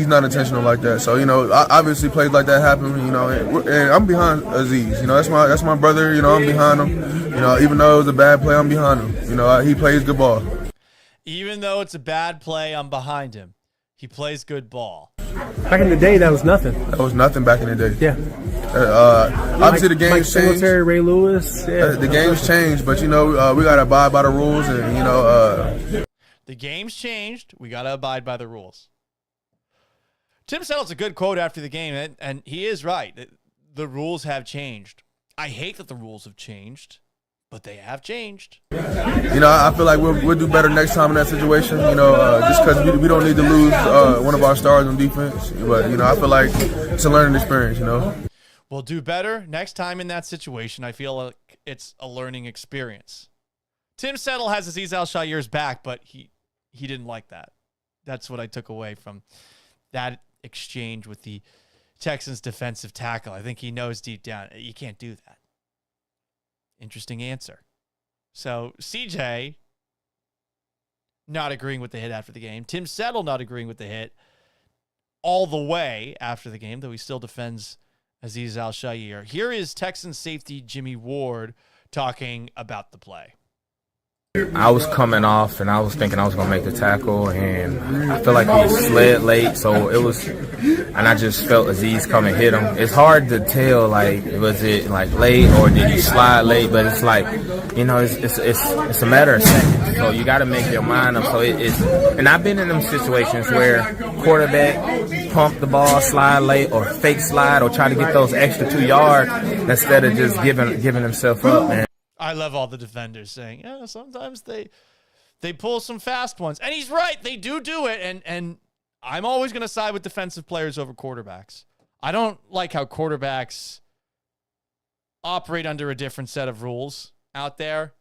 Speaker 15: not intentional like that. So, you know, obviously plays like that happen, you know, and I'm behind Azeez. You know, that's my brother, you know, I'm behind him. You know, even though it was a bad play, I'm behind him. You know, he plays good ball.
Speaker 1: Even though it's a bad play, I'm behind him. He plays good ball.
Speaker 16: Back in the day, that was nothing.
Speaker 15: That was nothing back in the day.
Speaker 16: Yeah.
Speaker 15: Obviously, the game's changed.
Speaker 16: Ray Lewis. Yeah.
Speaker 15: The game's changed, but, you know, we got to abide by the rules and, you know.
Speaker 1: The game's changed. We got to abide by the rules. Tim Settle's a good quote after the game, and he is right. The rules have changed. I hate that the rules have changed, but they have changed.
Speaker 15: You know, I feel like we'll do better next time in that situation, you know, just because we don't need to lose one of our stars on defense. But, you know, I feel like it's a learning experience, you know.
Speaker 1: We'll do better next time in that situation. I feel like it's a learning experience. Tim Settle has Azeez Al-Shaair's back, but he didn't like that. That's what I took away from that exchange with the Texans defensive tackle. I think he knows deep down you can't do that. Interesting answer. So CJ not agreeing with the hit after the game. Tim Settle not agreeing with the hit all the way after the game, though he still defends Azeez Al-Shaair. Here is Texans safety Jimmy Ward talking about the play.
Speaker 17: I was coming off, and I was thinking I was going to make the tackle, and I feel like he slid late, so it was, and I just felt Azeez come and hit him. It's hard to tell, like, was it, like, late, or did he slide late, but it's like, you know, it's a matter of seconds, so you got to make your mind up, so it's, and I've been in them situations where quarterback pump the ball, slide late, or fake slide, or try to get those extra 2 yards instead of just giving himself up, man.
Speaker 1: I love all the defenders saying, yeah, sometimes they pull some fast ones. And he's right. They do it. And I'm always going to side with defensive players over quarterbacks. I don't like how quarterbacks operate under a different set of rules out there.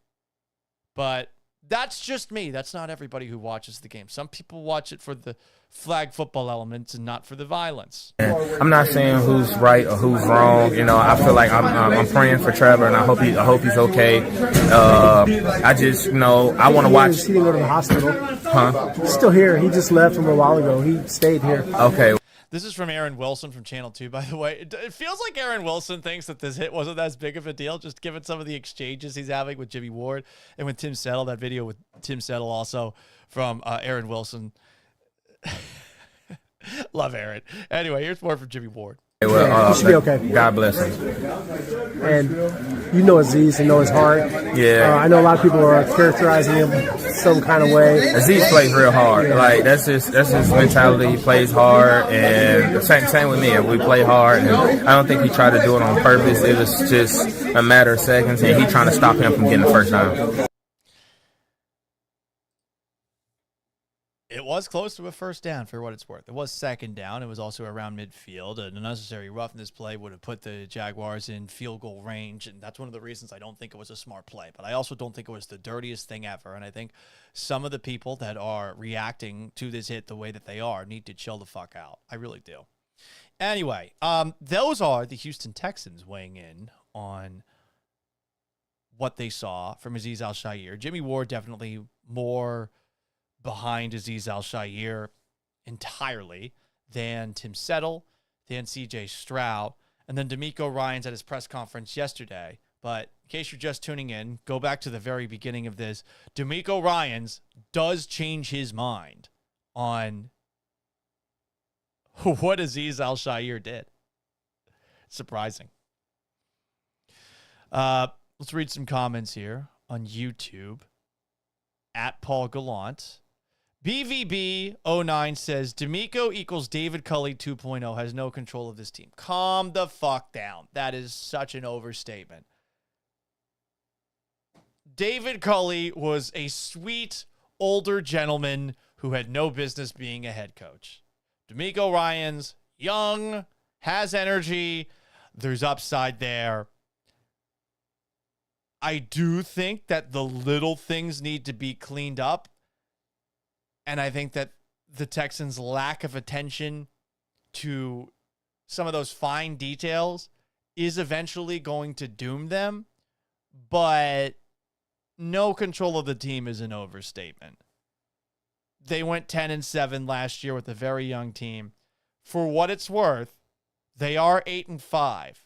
Speaker 1: But that's just me. That's not everybody who watches the game. Some people watch it for the flag football elements and not for the violence.
Speaker 17: I'm not saying who's right or who's wrong. You know, I feel like I'm praying for Trevor, and I hope he's okay. I just, you know, I want to watch.
Speaker 16: He didn't go to the hospital.
Speaker 17: Huh?
Speaker 16: He's still here. He just left from a while ago. He stayed here.
Speaker 17: Okay.
Speaker 1: This is from Aaron Wilson from Channel 2, by the way. It feels like Aaron Wilson thinks that this hit wasn't as big of a deal, just given some of the exchanges he's having with Jimmy Ward and with Tim Settle. That video with Tim Settle also from Aaron Wilson. Love Aaron. Anyway, here's more from Jimmy Ward.
Speaker 17: Well,
Speaker 16: he should be okay.
Speaker 17: God bless him.
Speaker 16: And you know Azeez, you know his heart.
Speaker 17: Yeah.
Speaker 16: I know a lot of people are characterizing him some kind of way.
Speaker 17: Azeez plays real hard. Yeah. Like that's his mentality. He plays hard, and same with me. We play hard, and I don't think he tried to do it on purpose. It was just a matter of seconds, and he trying to stop him from getting the first down.
Speaker 1: It was close to a first down for what it's worth. It was second down. It was also around midfield. An unnecessary roughness play would have put the Jaguars in field goal range, and that's one of the reasons I don't think it was a smart play. But I also don't think it was the dirtiest thing ever, and I think some of the people that are reacting to this hit the way that they are need to chill the fuck out. I really do. Anyway, those are the Houston Texans weighing in on what they saw from Azeez Al-Shaair. Jimmy Ward definitely more behind Azeez Al-Shaair entirely than Tim Settle, than CJ Stroud, and then DeMeco Ryans at his press conference yesterday. But in case you're just tuning in, go back to the very beginning of this. DeMeco Ryans does change his mind on what Azeez Al-Shaair did. Surprising. Let's read some comments here on YouTube. At Paul Gallant. BVB09 says DeMeco equals David Culley 2.0, has no control of this team. Calm the fuck down. That is such an overstatement. David Culley was a sweet older gentleman who had no business being a head coach. DeMeco Ryans, young, has energy. There's upside there. I do think that the little things need to be cleaned up. And I think that the Texans' lack of attention to some of those fine details is eventually going to doom them. But no control of the team is an overstatement. They went 10-7 last year with a very young team. For what it's worth, they are 8-5.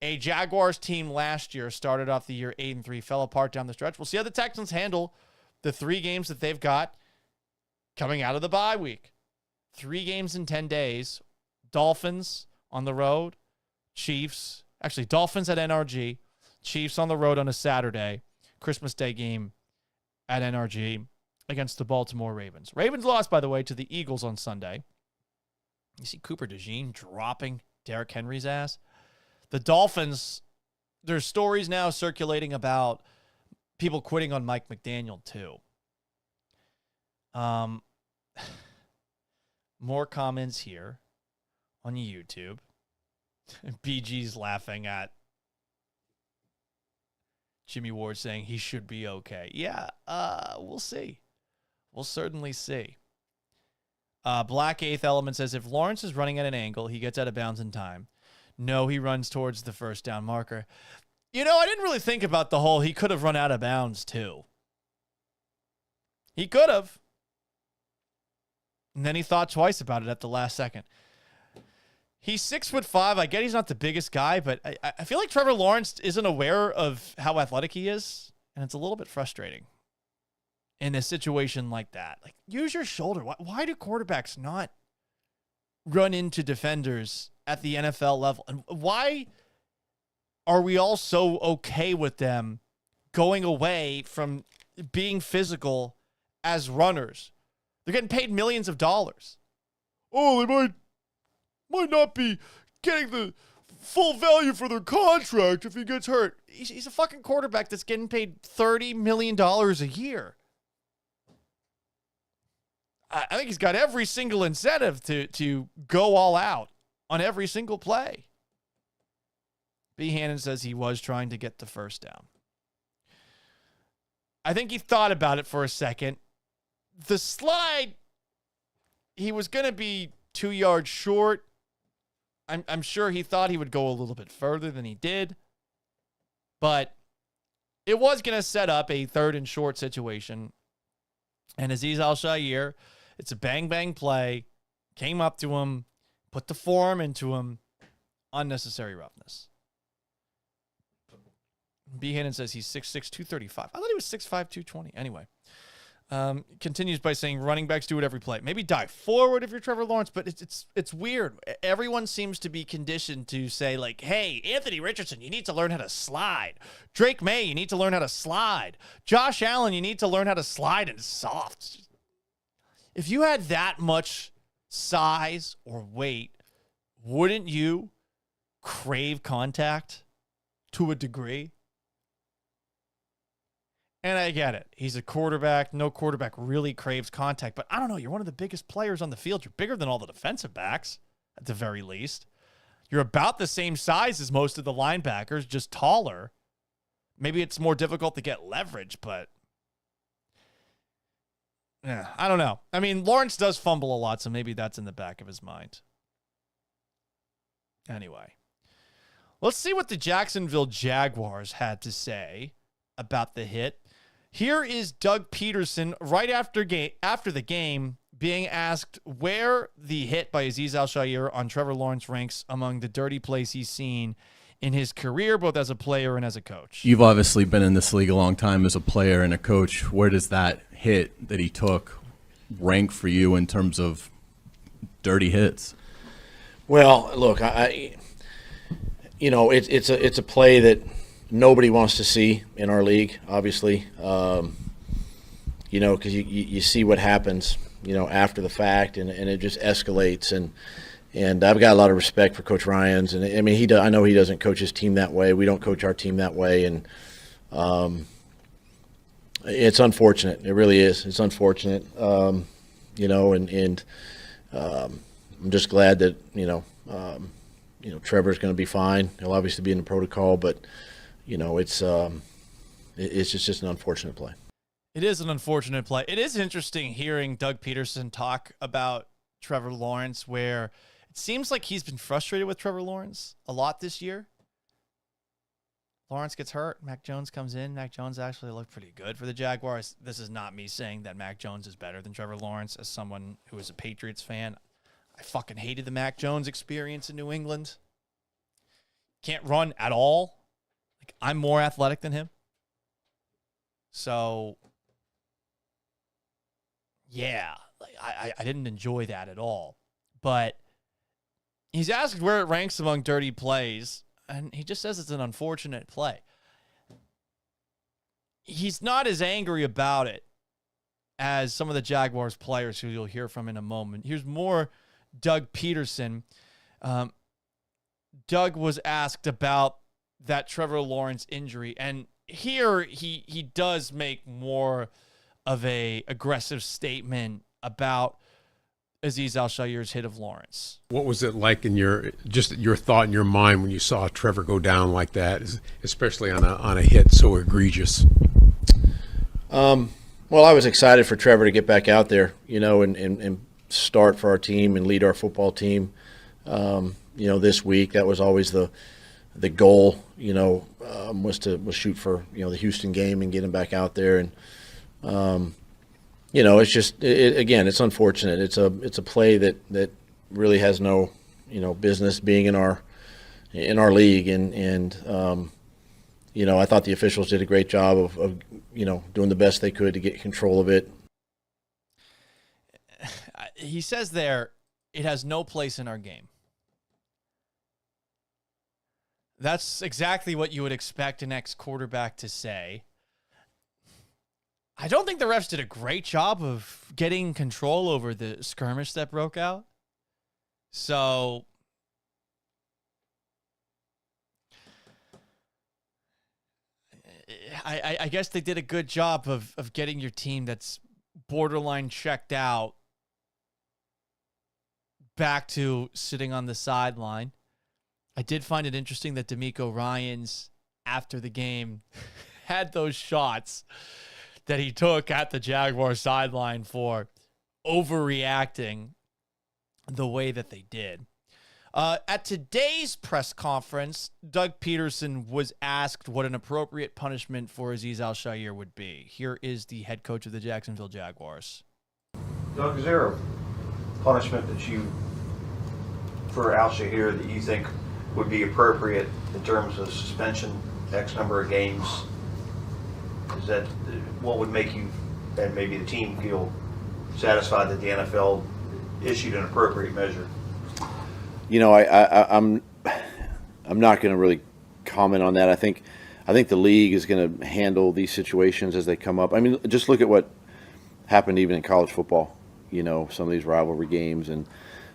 Speaker 1: A Jaguars team last year started off the year 8-3, fell apart down the stretch. We'll see how the Texans handle the 3 games that they've got coming out of the bye week. 3 games in 10 days. Dolphins on the road. Chiefs. Actually, Dolphins at NRG. Chiefs on the road on a Saturday. Christmas Day game at NRG against the Baltimore Ravens. Ravens lost, by the way, to the Eagles on Sunday. You see Cooper DeJean dropping Derrick Henry's ass. The Dolphins, there's stories now circulating about people quitting on Mike McDaniel, too. More comments here on YouTube. BG's laughing at Jimmy Ward saying he should be okay. Yeah, we'll see. We'll certainly see. Black Eighth Element says, if Lawrence is running at an angle, he gets out of bounds in time. No, he runs towards the first down marker. You know, I didn't really think about the whole he could have run out of bounds, too. He could have. And then he thought twice about it at the last second. He's 6'5". I get he's not the biggest guy, but I feel like Trevor Lawrence isn't aware of how athletic he is, and it's a little bit frustrating in a situation like that. Like, use your shoulder. Why do quarterbacks not run into defenders at the NFL level? And why are we all so okay with them going away from being physical as runners? They're getting paid millions of dollars. Oh, they might not be getting the full value for their contract if he gets hurt. He's a fucking quarterback that's getting paid $30 million a year. I think he's got every single incentive to go all out on every single play. B. Hannon says he was trying to get the first down. I think he thought about it for a second. The slide, he was going to be 2 yards short. I'm sure he thought he would go a little bit further than he did. But it was going to set up a 3rd and short situation. And Azeez Al-Shaair, it's a bang-bang play, came up to him, put the forearm into him. Unnecessary roughness. B. Hannon says he's 6'6", 235. I thought he was 6'5", 220. Anyway. Continues by saying running backs do it every play. Maybe dive forward if you're Trevor Lawrence, but it's weird. Everyone seems to be conditioned to say, like, hey, Anthony Richardson, you need to learn how to slide. Drake May, you need to learn how to slide. Josh Allen, you need to learn how to slide and soft. If you had that much size or weight, wouldn't you crave contact to a degree? And I get it. He's a quarterback. No quarterback really craves contact. But I don't know. You're one of the biggest players on the field. You're bigger than all the defensive backs, at the very least. You're about the same size as most of the linebackers, just taller. Maybe it's more difficult to get leverage, but yeah, I don't know. I mean, Lawrence does fumble a lot, so maybe that's in the back of his mind. Anyway, let's see what the Jacksonville Jaguars had to say about the hit. Here is Doug Peterson right after the game being asked where the hit by Azeez Al-Shaair on Trevor Lawrence ranks among the dirty plays he's seen in his career, both as a player and as a coach.
Speaker 18: You've obviously been in this league a long time as a player and a coach. Where does that hit that he took rank for you in terms of dirty hits?
Speaker 19: Well, look, it's a play that nobody wants to see in our league, obviously. because you see what happens, after the fact, and it just escalates. And I've got a lot of respect for Coach Ryans, and I mean, I know he doesn't coach his team that way. We don't coach our team that way, and it's unfortunate. It really is. It's unfortunate, and I'm just glad that Trevor's going to be fine. He'll obviously be in the protocol, but it's just an unfortunate play.
Speaker 1: It is an unfortunate play. It is interesting hearing Doug Peterson talk about Trevor Lawrence, where it seems like he's been frustrated with Trevor Lawrence a lot this year. Lawrence gets hurt. Mac Jones comes in. Mac Jones actually looked pretty good for the Jaguars. This is not me saying that Mac Jones is better than Trevor Lawrence. As someone who is a Patriots fan, I fucking hated the Mac Jones experience in New England. Can't run at all. Like, I'm more athletic than him. So, yeah, like I didn't enjoy that at all. But he's asked where it ranks among dirty plays, and he just says it's an unfortunate play. He's not as angry about it as some of the Jaguars players who you'll hear from in a moment. Here's more Doug Peterson. Doug was asked about that Trevor Lawrence injury, and here he does make more of a aggressive statement about Azeez Al-Shaair's hit of Lawrence.
Speaker 20: What was it like in your thought in your mind when you saw Trevor go down like that, especially on a hit so egregious?
Speaker 19: Well, I was excited for Trevor to get back out there, and start for our team and lead our football team. This week, that was always the goal. Was to shoot for the Houston game and get him back out there. And it's just again, it's unfortunate. It's a play that really has no business being in our league. And I thought the officials did a great job of doing the best they could to get control of it.
Speaker 1: He says there, it has no place in our game. That's exactly what you would expect an ex-quarterback to say. I don't think the refs did a great job of getting control over the skirmish that broke out. So, I guess they did a good job of getting your team that's borderline checked out back to sitting on the sideline. I did find it interesting that DeMeco Ryans, after the game, had those shots that he took at the Jaguars sideline for overreacting the way that they did. At today's press conference, Doug Peterson was asked what an appropriate punishment for Azeez Al-Shaair would be. Here is the head coach of the Jacksonville Jaguars.
Speaker 21: Doug, is there a punishment for Al-Shair that you think would be appropriate in terms of suspension, X number of games? Is that what would make you and maybe the team feel satisfied that the NFL issued an appropriate measure?
Speaker 19: I'm not going to really comment on that. I think the league is going to handle these situations as they come up. I mean, just look at what happened even in college football. Some of these rivalry games and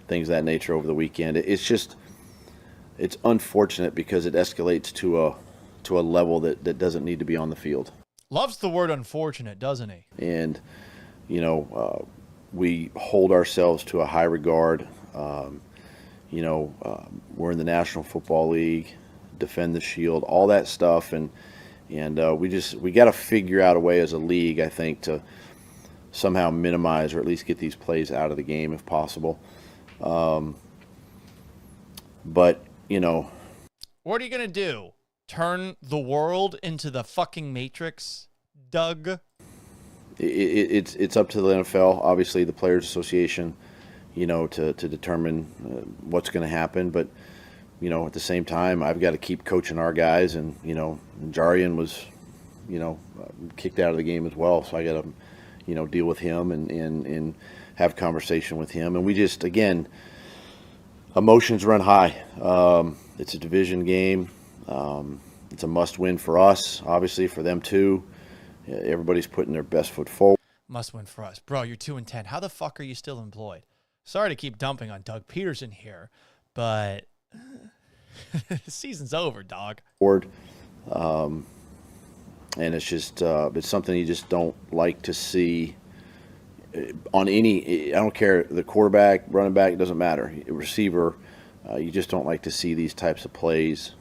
Speaker 19: things of that nature over the weekend. It's unfortunate because it escalates to a level that doesn't need to be on the field.
Speaker 1: Loves the word unfortunate, doesn't he?
Speaker 19: And, we hold ourselves to a high regard. We're in the National Football League, defend the shield, all that stuff. And we got to figure out a way as a league, I think, to somehow minimize or at least get these plays out of the game if possible. But,
Speaker 1: what are you going to do? Turn the world into the fucking Matrix, Doug?
Speaker 19: It's up to the NFL, obviously the Players Association, to determine what's going to happen. But, at the same time, I've got to keep coaching our guys. And, Jarian was, kicked out of the game as well. So I got to, deal with him and have conversation with him. And we just, again, emotions run high. It's a division game. It's a must-win for us, obviously for them too. Everybody's putting their best foot forward.
Speaker 1: must win for us. Bro, you're 2-10. How the fuck are you still employed? Sorry to keep dumping on Doug Peterson here, but the season's over, dog.
Speaker 19: And it's just it's something you just don't like to see on any. I don't care, the quarterback, running back, it doesn't matter. Receiver, you just don't like to see these types of plays,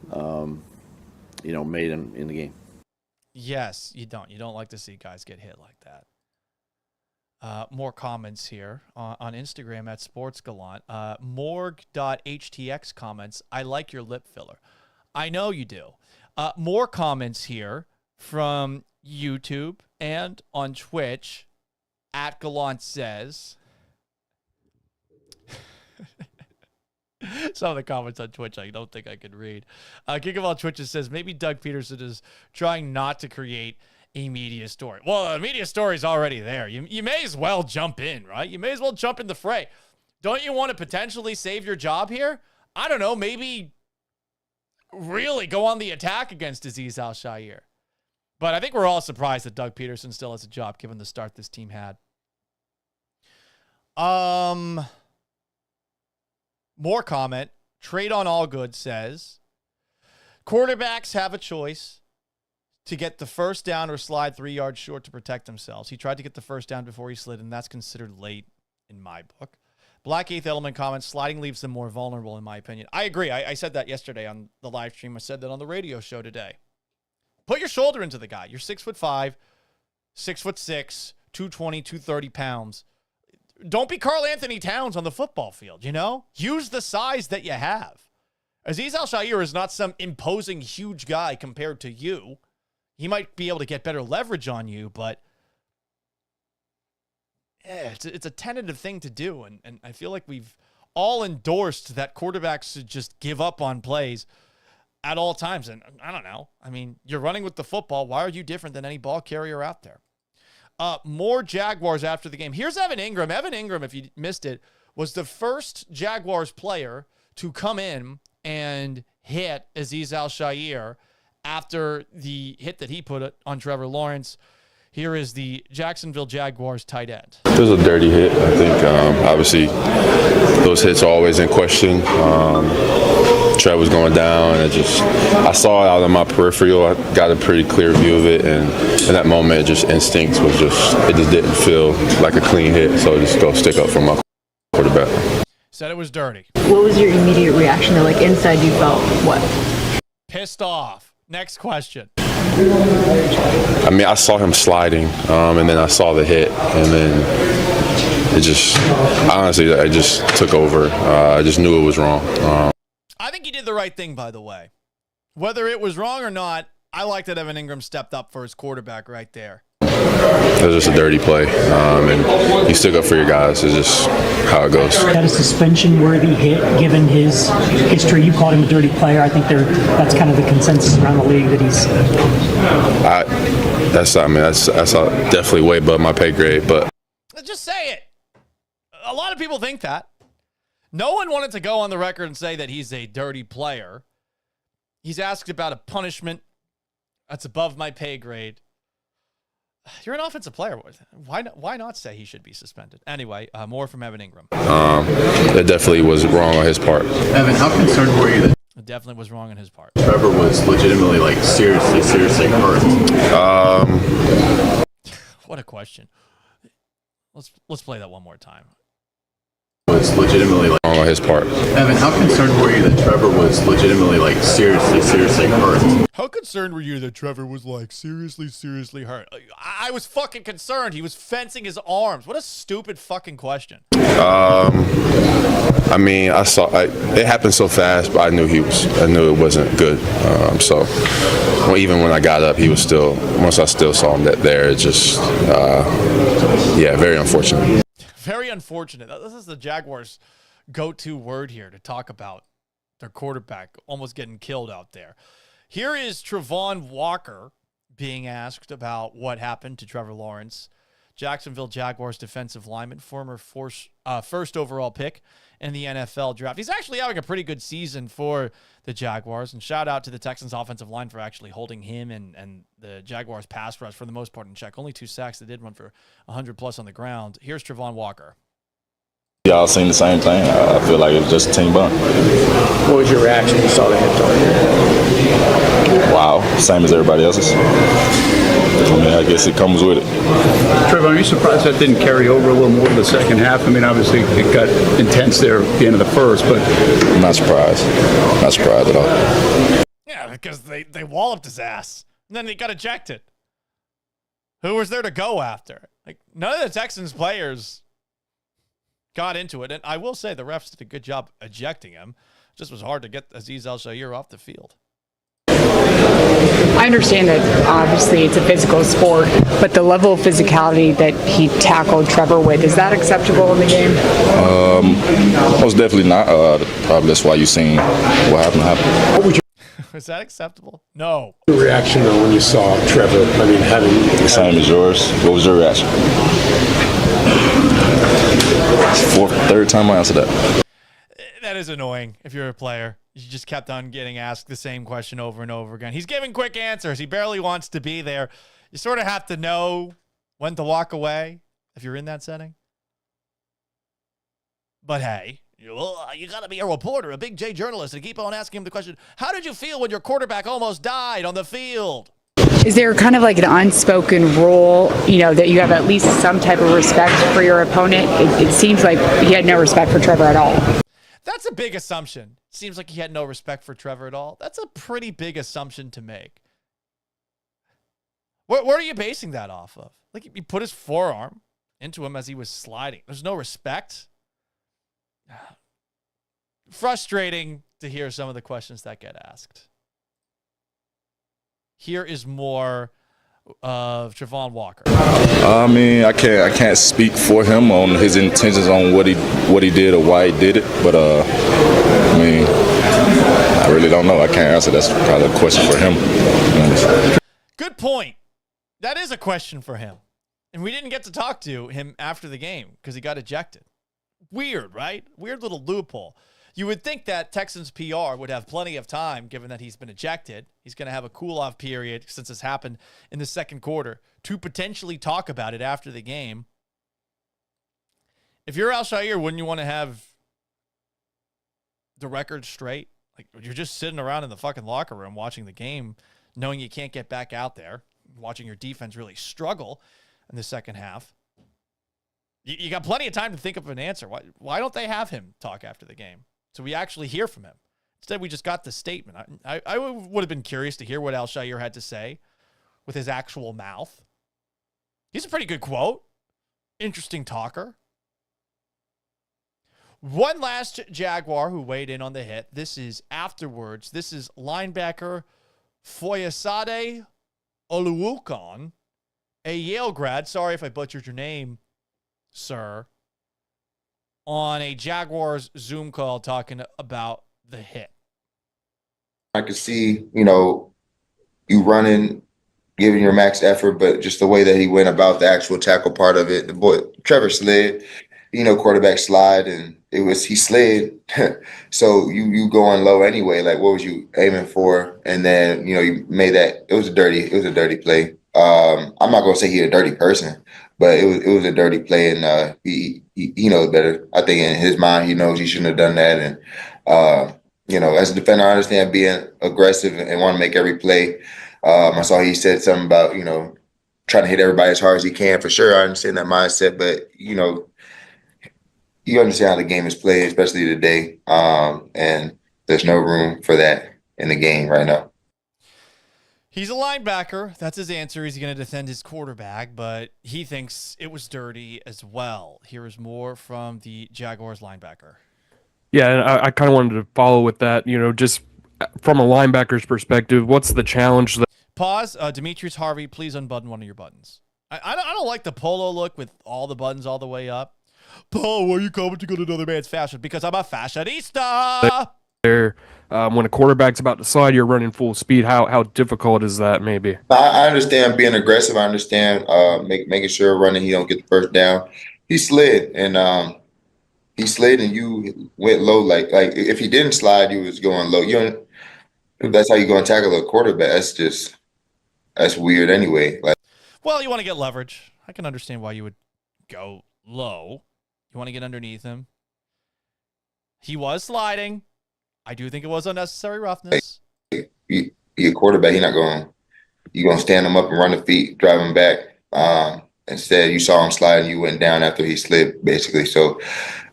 Speaker 19: made in the game.
Speaker 1: Yes, you don't. You don't like to see guys get hit like that. More comments here on Instagram at Sports Gallant. Morg.htx comments, I like your lip filler. I know you do. More comments here from YouTube and on Twitch. At Gallant says, some of the comments on Twitch I don't think I can read. King of all Twitches says, maybe Doug Peterson is trying not to create a media story. Well, a media story is already there. You may as well jump in, right? You may as well jump in the fray. Don't you want to potentially save your job here? I don't know, maybe really go on the attack against Azeez Al-Shaair. But I think we're all surprised that Doug Peterson still has a job given the start this team had. More comment. Trade on All Good says, quarterbacks have a choice to get the first down or slide 3 yards short to protect themselves. He tried to get the first down before he slid, and that's considered late in my book. Black Eighth Element comments, sliding leaves them more vulnerable in my opinion. I agree. I said that yesterday on the live stream. I said that on the radio show today. Put your shoulder into the guy. You're 6'5", 6'6", 220, 230 pounds. Don't be Karl Anthony Towns on the football field, Use the size that you have. Azeez Al-Shaair is not some imposing huge guy compared to you. He might be able to get better leverage on you, but it's a tentative thing to do, and I feel like we've all endorsed that quarterbacks should just give up on plays at all times, and I don't know. I mean, you're running with the football. Why are you different than any ball carrier out there? More Jaguars after the game. Here's Evan Ingram. Evan Ingram, if you missed it, was the first Jaguars player to come in and hit Azeez Al-Shaair after the hit that he put on Trevor Lawrence. Here is the Jacksonville Jaguars tight end.
Speaker 2: It was a dirty hit. I think, obviously, those hits are always in question. Trev was going down, and I saw it out of my peripheral. I got a pretty clear view of it, and in that moment, instincts was it just didn't feel like a clean hit, so just go stick up for my quarterback.
Speaker 1: Said it was dirty.
Speaker 22: What was your immediate reaction? Like inside, you felt what?
Speaker 1: Pissed off. Next question.
Speaker 2: I mean, I saw him sliding, and then I saw the hit, and then it just, honestly, I just took over. I just knew it was wrong.
Speaker 1: I think he did the right thing, by the way. Whether it was wrong or not, I like that Evan Ingram stepped up for his quarterback right there.
Speaker 2: It was just a dirty play, and you stick up for your guys. It's just how it goes.
Speaker 23: That a suspension-worthy hit, given his history. You called him a dirty player. I think that's kind of the consensus around the league that he's.
Speaker 2: That's definitely way above my pay grade. But
Speaker 1: just say it. A lot of people think that. No one wanted to go on the record and say that he's a dirty player. He's asked about a punishment that's above my pay grade. You're an offensive player. Why not say he should be suspended? Anyway, more from Evan Ingram.
Speaker 2: That definitely was wrong on his part.
Speaker 24: Evan, how concerned were you that
Speaker 1: it definitely was wrong on his part?
Speaker 24: Trevor was legitimately, seriously hurt.
Speaker 1: What a question. Let's play that one more time.
Speaker 24: Was legitimately
Speaker 2: wrong on his part.
Speaker 24: Evan, how concerned were you that Trevor was legitimately seriously hurt?
Speaker 1: How concerned were you that Trevor was seriously hurt? I was fucking concerned. He was fencing his arms. What a stupid fucking question.
Speaker 2: I mean, it happened so fast, but I knew it wasn't good. Even when I got up, he was still. Once I still saw him there, it just, very unfortunate.
Speaker 1: Very unfortunate. This is the Jaguars' go-to word here to talk about their quarterback almost getting killed out there. Here is Travon Walker being asked about what happened to Trevor Lawrence Jacksonville Jaguars defensive lineman, former first overall pick in the NFL draft. He's actually having a pretty good season for the Jaguars, and shout out to the Texans offensive line for actually holding him and the Jaguars pass rush for the most part in check. Only 2 sacks. They did run for 100+ on the ground. Here's Trevon Walker.
Speaker 3: Y'all seen the same thing. I feel like it was just a team bump.
Speaker 16: What was your reaction when you saw the hit target?
Speaker 3: Wow, same as everybody else's. I mean, I guess it comes with it.
Speaker 5: Trevor, are you surprised that didn't carry over a little more to the second half? I mean, obviously it got intense there at the end of the first, but
Speaker 3: I'm not surprised. Not surprised at all.
Speaker 1: Yeah, because they walloped his ass, and then he got ejected. Who was there to go after? Like, none of the Texans players got into it, and I will say the refs did a good job ejecting him. It just was hard to get Azeez Al-Shaair off the field.
Speaker 22: I understand that obviously it's a physical sport, but the level of physicality that he tackled Trevor with, is that acceptable in the game?
Speaker 3: Most definitely not. Probably that's why you seen what happened.
Speaker 1: What would you? Was that acceptable? No.
Speaker 20: Your reaction though when you saw Trevor? I mean, having
Speaker 3: the same as yours. What was your reaction? Third time I answered that.
Speaker 1: That is annoying if you're a player. You just kept on getting asked the same question over and over again. He's giving quick answers. He barely wants to be there. You sort of have to know when to walk away if you're in that setting. But hey, you got to be a reporter, a big J journalist, and keep on asking him the question, how did you feel when your quarterback almost died on the field?
Speaker 22: Is there kind of like an unspoken rule, that you have at least some type of respect for your opponent? It seems like he had no respect for Trevor at all.
Speaker 1: That's a big assumption. Seems like he had no respect for Trevor at all. That's a pretty big assumption to make. What are you basing that off of? Like, he put his forearm into him as he was sliding. There's no respect. Frustrating to hear some of the questions that get asked. Here is more of Trevon Walker.
Speaker 3: I mean, I can't speak for him on his intentions on what he did or why he did it, but I mean, I really don't know. I can't answer. That's probably a question for him.
Speaker 1: Good point. That is a question for him. And we didn't get to talk to him after the game because he got ejected. Weird, right? Weird little loophole. You would think that Texans PR would have plenty of time, given that he's been ejected. He's going to have a cool-off period since this happened in the second quarter to potentially talk about it after the game. If you're Al-Shair, wouldn't you want to have the record straight? Like, you're just sitting around in the fucking locker room watching the game, knowing you can't get back out there, watching your defense really struggle in the second half. You got plenty of time to think of an answer. Why don't they have him talk after the game? So we actually hear from him. Instead, we just got the statement. I would have been curious to hear what Al-Shair had to say with his actual mouth. He's a pretty good quote. Interesting talker. One last Jaguar who weighed in on the hit. This is afterwards. This is linebacker Foyesade Oluwukon, a Yale grad. Sorry if I butchered your name, sir. On a Jaguars Zoom call talking about the hit.
Speaker 6: I could see, you running, giving your max effort, but just the way that he went about the actual tackle part of it. The boy, Trevor slid, quarterback slide, and he slid. So you going low anyway. Like, what was you aiming for? And then, you made that. It was a dirty play. I'm not gonna say he's a dirty person, but it was a dirty play, and he knows better. I think in his mind, he knows he shouldn't have done that. And as a defender, I understand being aggressive and want to make every play. I saw he said something about trying to hit everybody as hard as he can. For sure, I understand that mindset, but you understand how the game is played, especially today, and there's no room for that in the game right now.
Speaker 1: He's a linebacker. That's his answer. He's going to defend his quarterback, but he thinks it was dirty as well. Here is more from the Jaguars linebacker.
Speaker 7: Yeah, and I kind of wanted to follow with that. Just from a linebacker's perspective, what's the challenge?
Speaker 1: Pause. Demetrius Harvey, please unbutton one of your buttons. I don't like the polo look with all the buttons all the way up. Paul, why are you commenting on another man's fashion? Because I'm a fashionista.
Speaker 7: there. When a quarterback's about to slide, you're running full speed. How difficult is that? Maybe.
Speaker 6: I understand being aggressive. I understand making sure running he don't get the first down. He slid and you went low. Like if he didn't slide, you was going low. If that's how you go and tackle a quarterback, that's weird anyway. Like,
Speaker 1: Well, you want to get leverage. I can understand why you would go low. You want to get underneath him. He was sliding. I do think it was unnecessary roughness.
Speaker 6: you a quarterback, you're going to stand him up and run the feet, drive him back. Instead, you saw him slide and you went down after he slid, basically. So,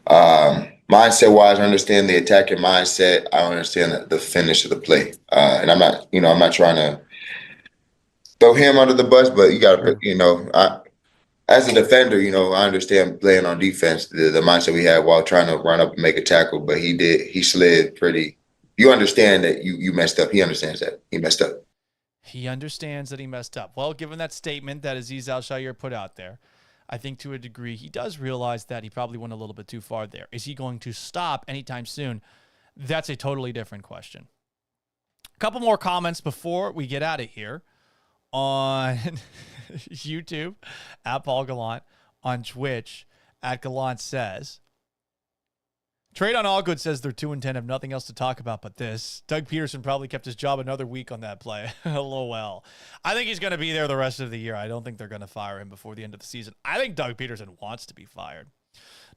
Speaker 6: mindset-wise, I understand the attacking mindset. I understand the finish of the play. And I'm not trying to throw him under the bus, but you got to, as a defender, I understand playing on defense, the mindset we had while trying to run up and make a tackle, but he slid pretty. You understand that you messed up. He understands that he messed up.
Speaker 1: He understands that he messed up. Well, given that statement that Azeez Al-Shaair put out there, I think to a degree he does realize that he probably went a little bit too far there. Is he going to stop anytime soon? That's a totally different question. A couple more comments before we get out of here. On YouTube, at Paul Gallant. On Twitch, at Gallant Says. Trade on Allgood says they're 2-10, have nothing else to talk about but this. Doug Peterson probably kept his job another week on that play. LOL. I think he's going to be there the rest of the year. I don't think they're going to fire him before the end of the season. I think Doug Peterson wants to be fired.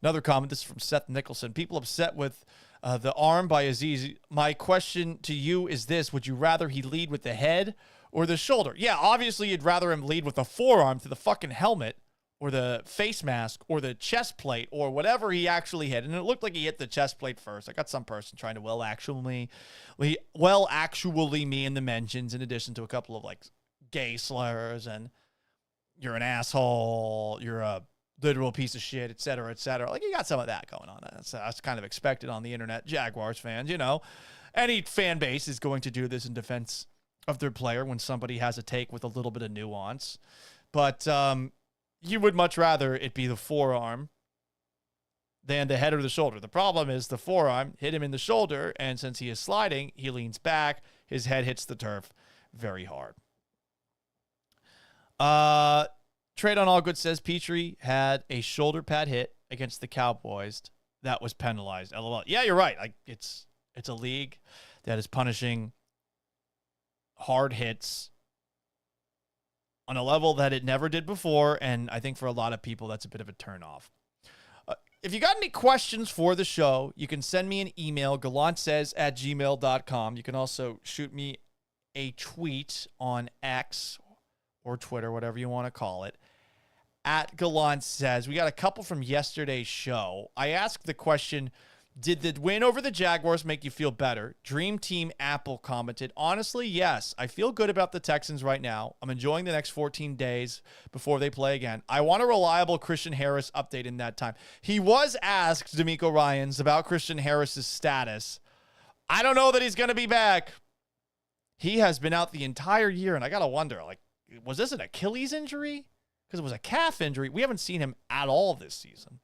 Speaker 1: Another comment, this is from Seth Nicholson. People upset with the arm by Azeez. My question to you is this. Would you rather he lead with the head or the shoulder? Yeah, obviously you'd rather him lead with the forearm to the fucking helmet or the face mask or the chest plate or whatever he actually hit. And it looked like he hit the chest plate first. I got some person trying to well actually me in the mentions, in addition to a couple of like gay slurs and you're an asshole, you're a literal piece of shit, et cetera, et cetera. Like, you got some of that going on. That's kind of expected on the internet. Jaguars fans, any fan base is going to do this in defense of their player when somebody has a take with a little bit of nuance. But you would much rather it be the forearm than the head or the shoulder. The problem is the forearm hit him in the shoulder, and since he is sliding, he leans back, his head hits the turf very hard. Trade on Allgood says Petrie had a shoulder pad hit against the Cowboys that was penalized. LOL. Yeah, you're right. Like, it's a league that is punishing hard hits on a level that it never did before, and I think for a lot of people that's a bit of a turnoff. If you got any questions for the show, you can send me an email, gallantsays@gmail.com. You can also shoot me a tweet on X or Twitter, whatever you want to call it, at Gallant Says. We got a couple from yesterday's show. I asked the question, did the win over the Jaguars make you feel better? Dream Team Apple commented, honestly, yes. I feel good about the Texans right now. I'm enjoying the next 14 days before they play again. I want a reliable Christian Harris update in that time. He was asked, DeMeco Ryans, about Christian Harris's status. I don't know that he's going to be back. He has been out the entire year, and I got to wonder, like, was this an Achilles injury? Because it was a calf injury. We haven't seen him at all this season.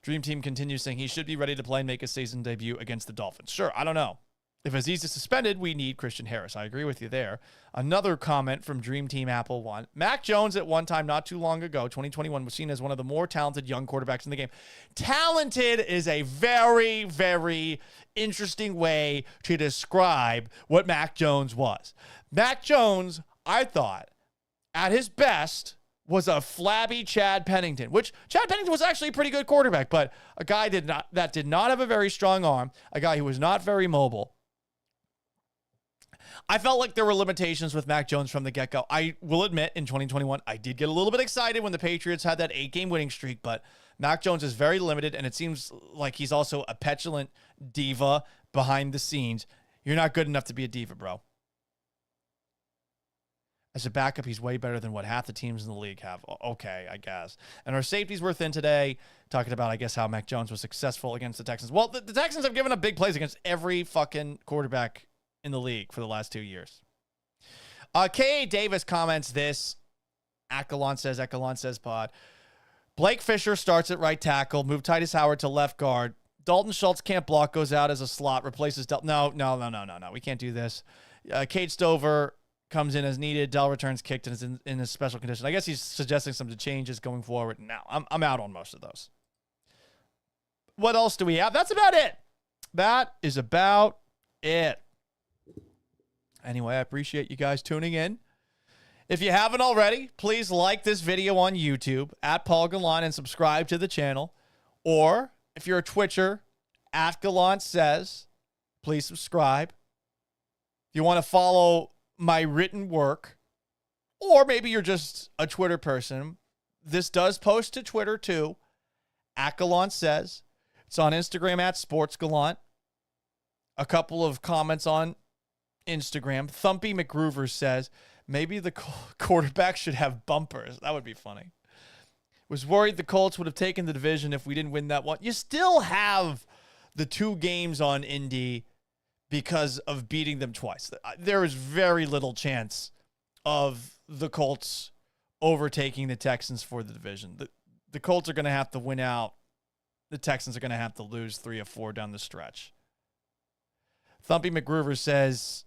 Speaker 1: Dream Team continues saying he should be ready to play and make a season debut against the Dolphins. Sure, I don't know. If Azeez is suspended, we need Christian Harris. I agree with you there. Another comment from Dream Team Apple 1. Mac Jones at one time not too long ago, 2021, was seen as one of the more talented young quarterbacks in the game. Talented is a very, very interesting way to describe what Mac Jones was. Mac Jones, I thought, at his best, was a flabby Chad Pennington, which Chad Pennington was actually a pretty good quarterback, but a guy that did not have a very strong arm, a guy who was not very mobile. I felt like there were limitations with Mac Jones from the get-go. I will admit, in 2021, I did get a little bit excited when the Patriots had that 8-game winning streak, but Mac Jones is very limited, and it seems like he's also a petulant diva behind the scenes. You're not good enough to be a diva, bro. As a backup, he's way better than what half the teams in the league have. Okay, I guess. And our safeties were thin today, talking about, I guess, how Mac Jones was successful against the Texans. Well, the Texans have given up big plays against every fucking quarterback in the league for the last 2 years. K.A. Davis comments this. Gallant says pod. Blake Fisher starts at right tackle. Move Titus Howard to left guard. Dalton Schultz can't block, goes out as a slot, replaces Del. No. We can't do this. Kate Stover comes in as needed. Dell returns kicked and is in a special condition. I guess he's suggesting some changes going forward. No, I'm out on most of those. What else do we have? That's about it. That is about it. Anyway, I appreciate you guys tuning in. If you haven't already, please like this video on YouTube at Paul Gallant and subscribe to the channel. Or if you're a Twitcher, at Gallant Says, please subscribe. If you want to follow my written work, or maybe you're just a Twitter person, this does post to Twitter too, at Gallant Says. It's on Instagram at Sports Gallant. A couple of comments on Instagram. Thumpy McGroover says, maybe the quarterback should have bumpers. That would be funny. Was worried the Colts would have taken the division if we didn't win that one. You still have the 2 games on Indy because of beating them twice. There is very little chance of the Colts overtaking the Texans for the division. The Colts are going to have to win out. The Texans are going to have to lose 3 or 4 down the stretch. Thumpy McGroover says,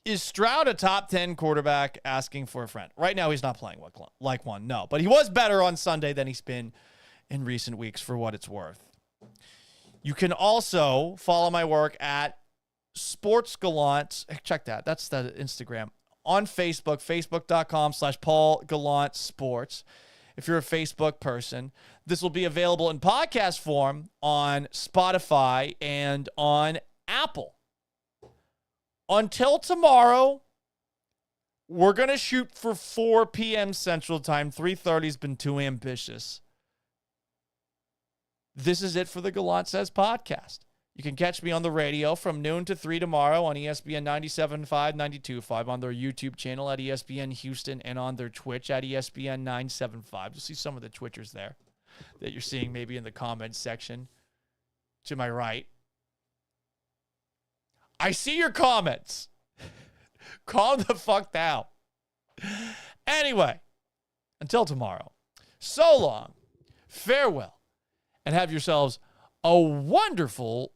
Speaker 1: is Stroud a top 10 quarterback? Asking for a friend. Right now, he's not playing like one. No, but he was better on Sunday than he's been in recent weeks for what it's worth. You can also follow my work at Sports Gallant. Check that. That's the Instagram. On Facebook, facebook.com/Paul Gallant Sports. If you're a Facebook person, this will be available in podcast form on Spotify and on Apple. Until tomorrow, we're going to shoot for 4 p.m. Central Time. 3:30 has been too ambitious. This is it for the Gallant Says podcast. You can catch me on the radio from noon to 3 tomorrow on ESPN 97.5, 92.5, on their YouTube channel at ESPN Houston, and on their Twitch at ESPN 975. You'll see some of the Twitchers there that you're seeing maybe in the comments section to my right. I see your comments. Calm the fuck down. Anyway, until tomorrow, so long, farewell, and have yourselves a wonderful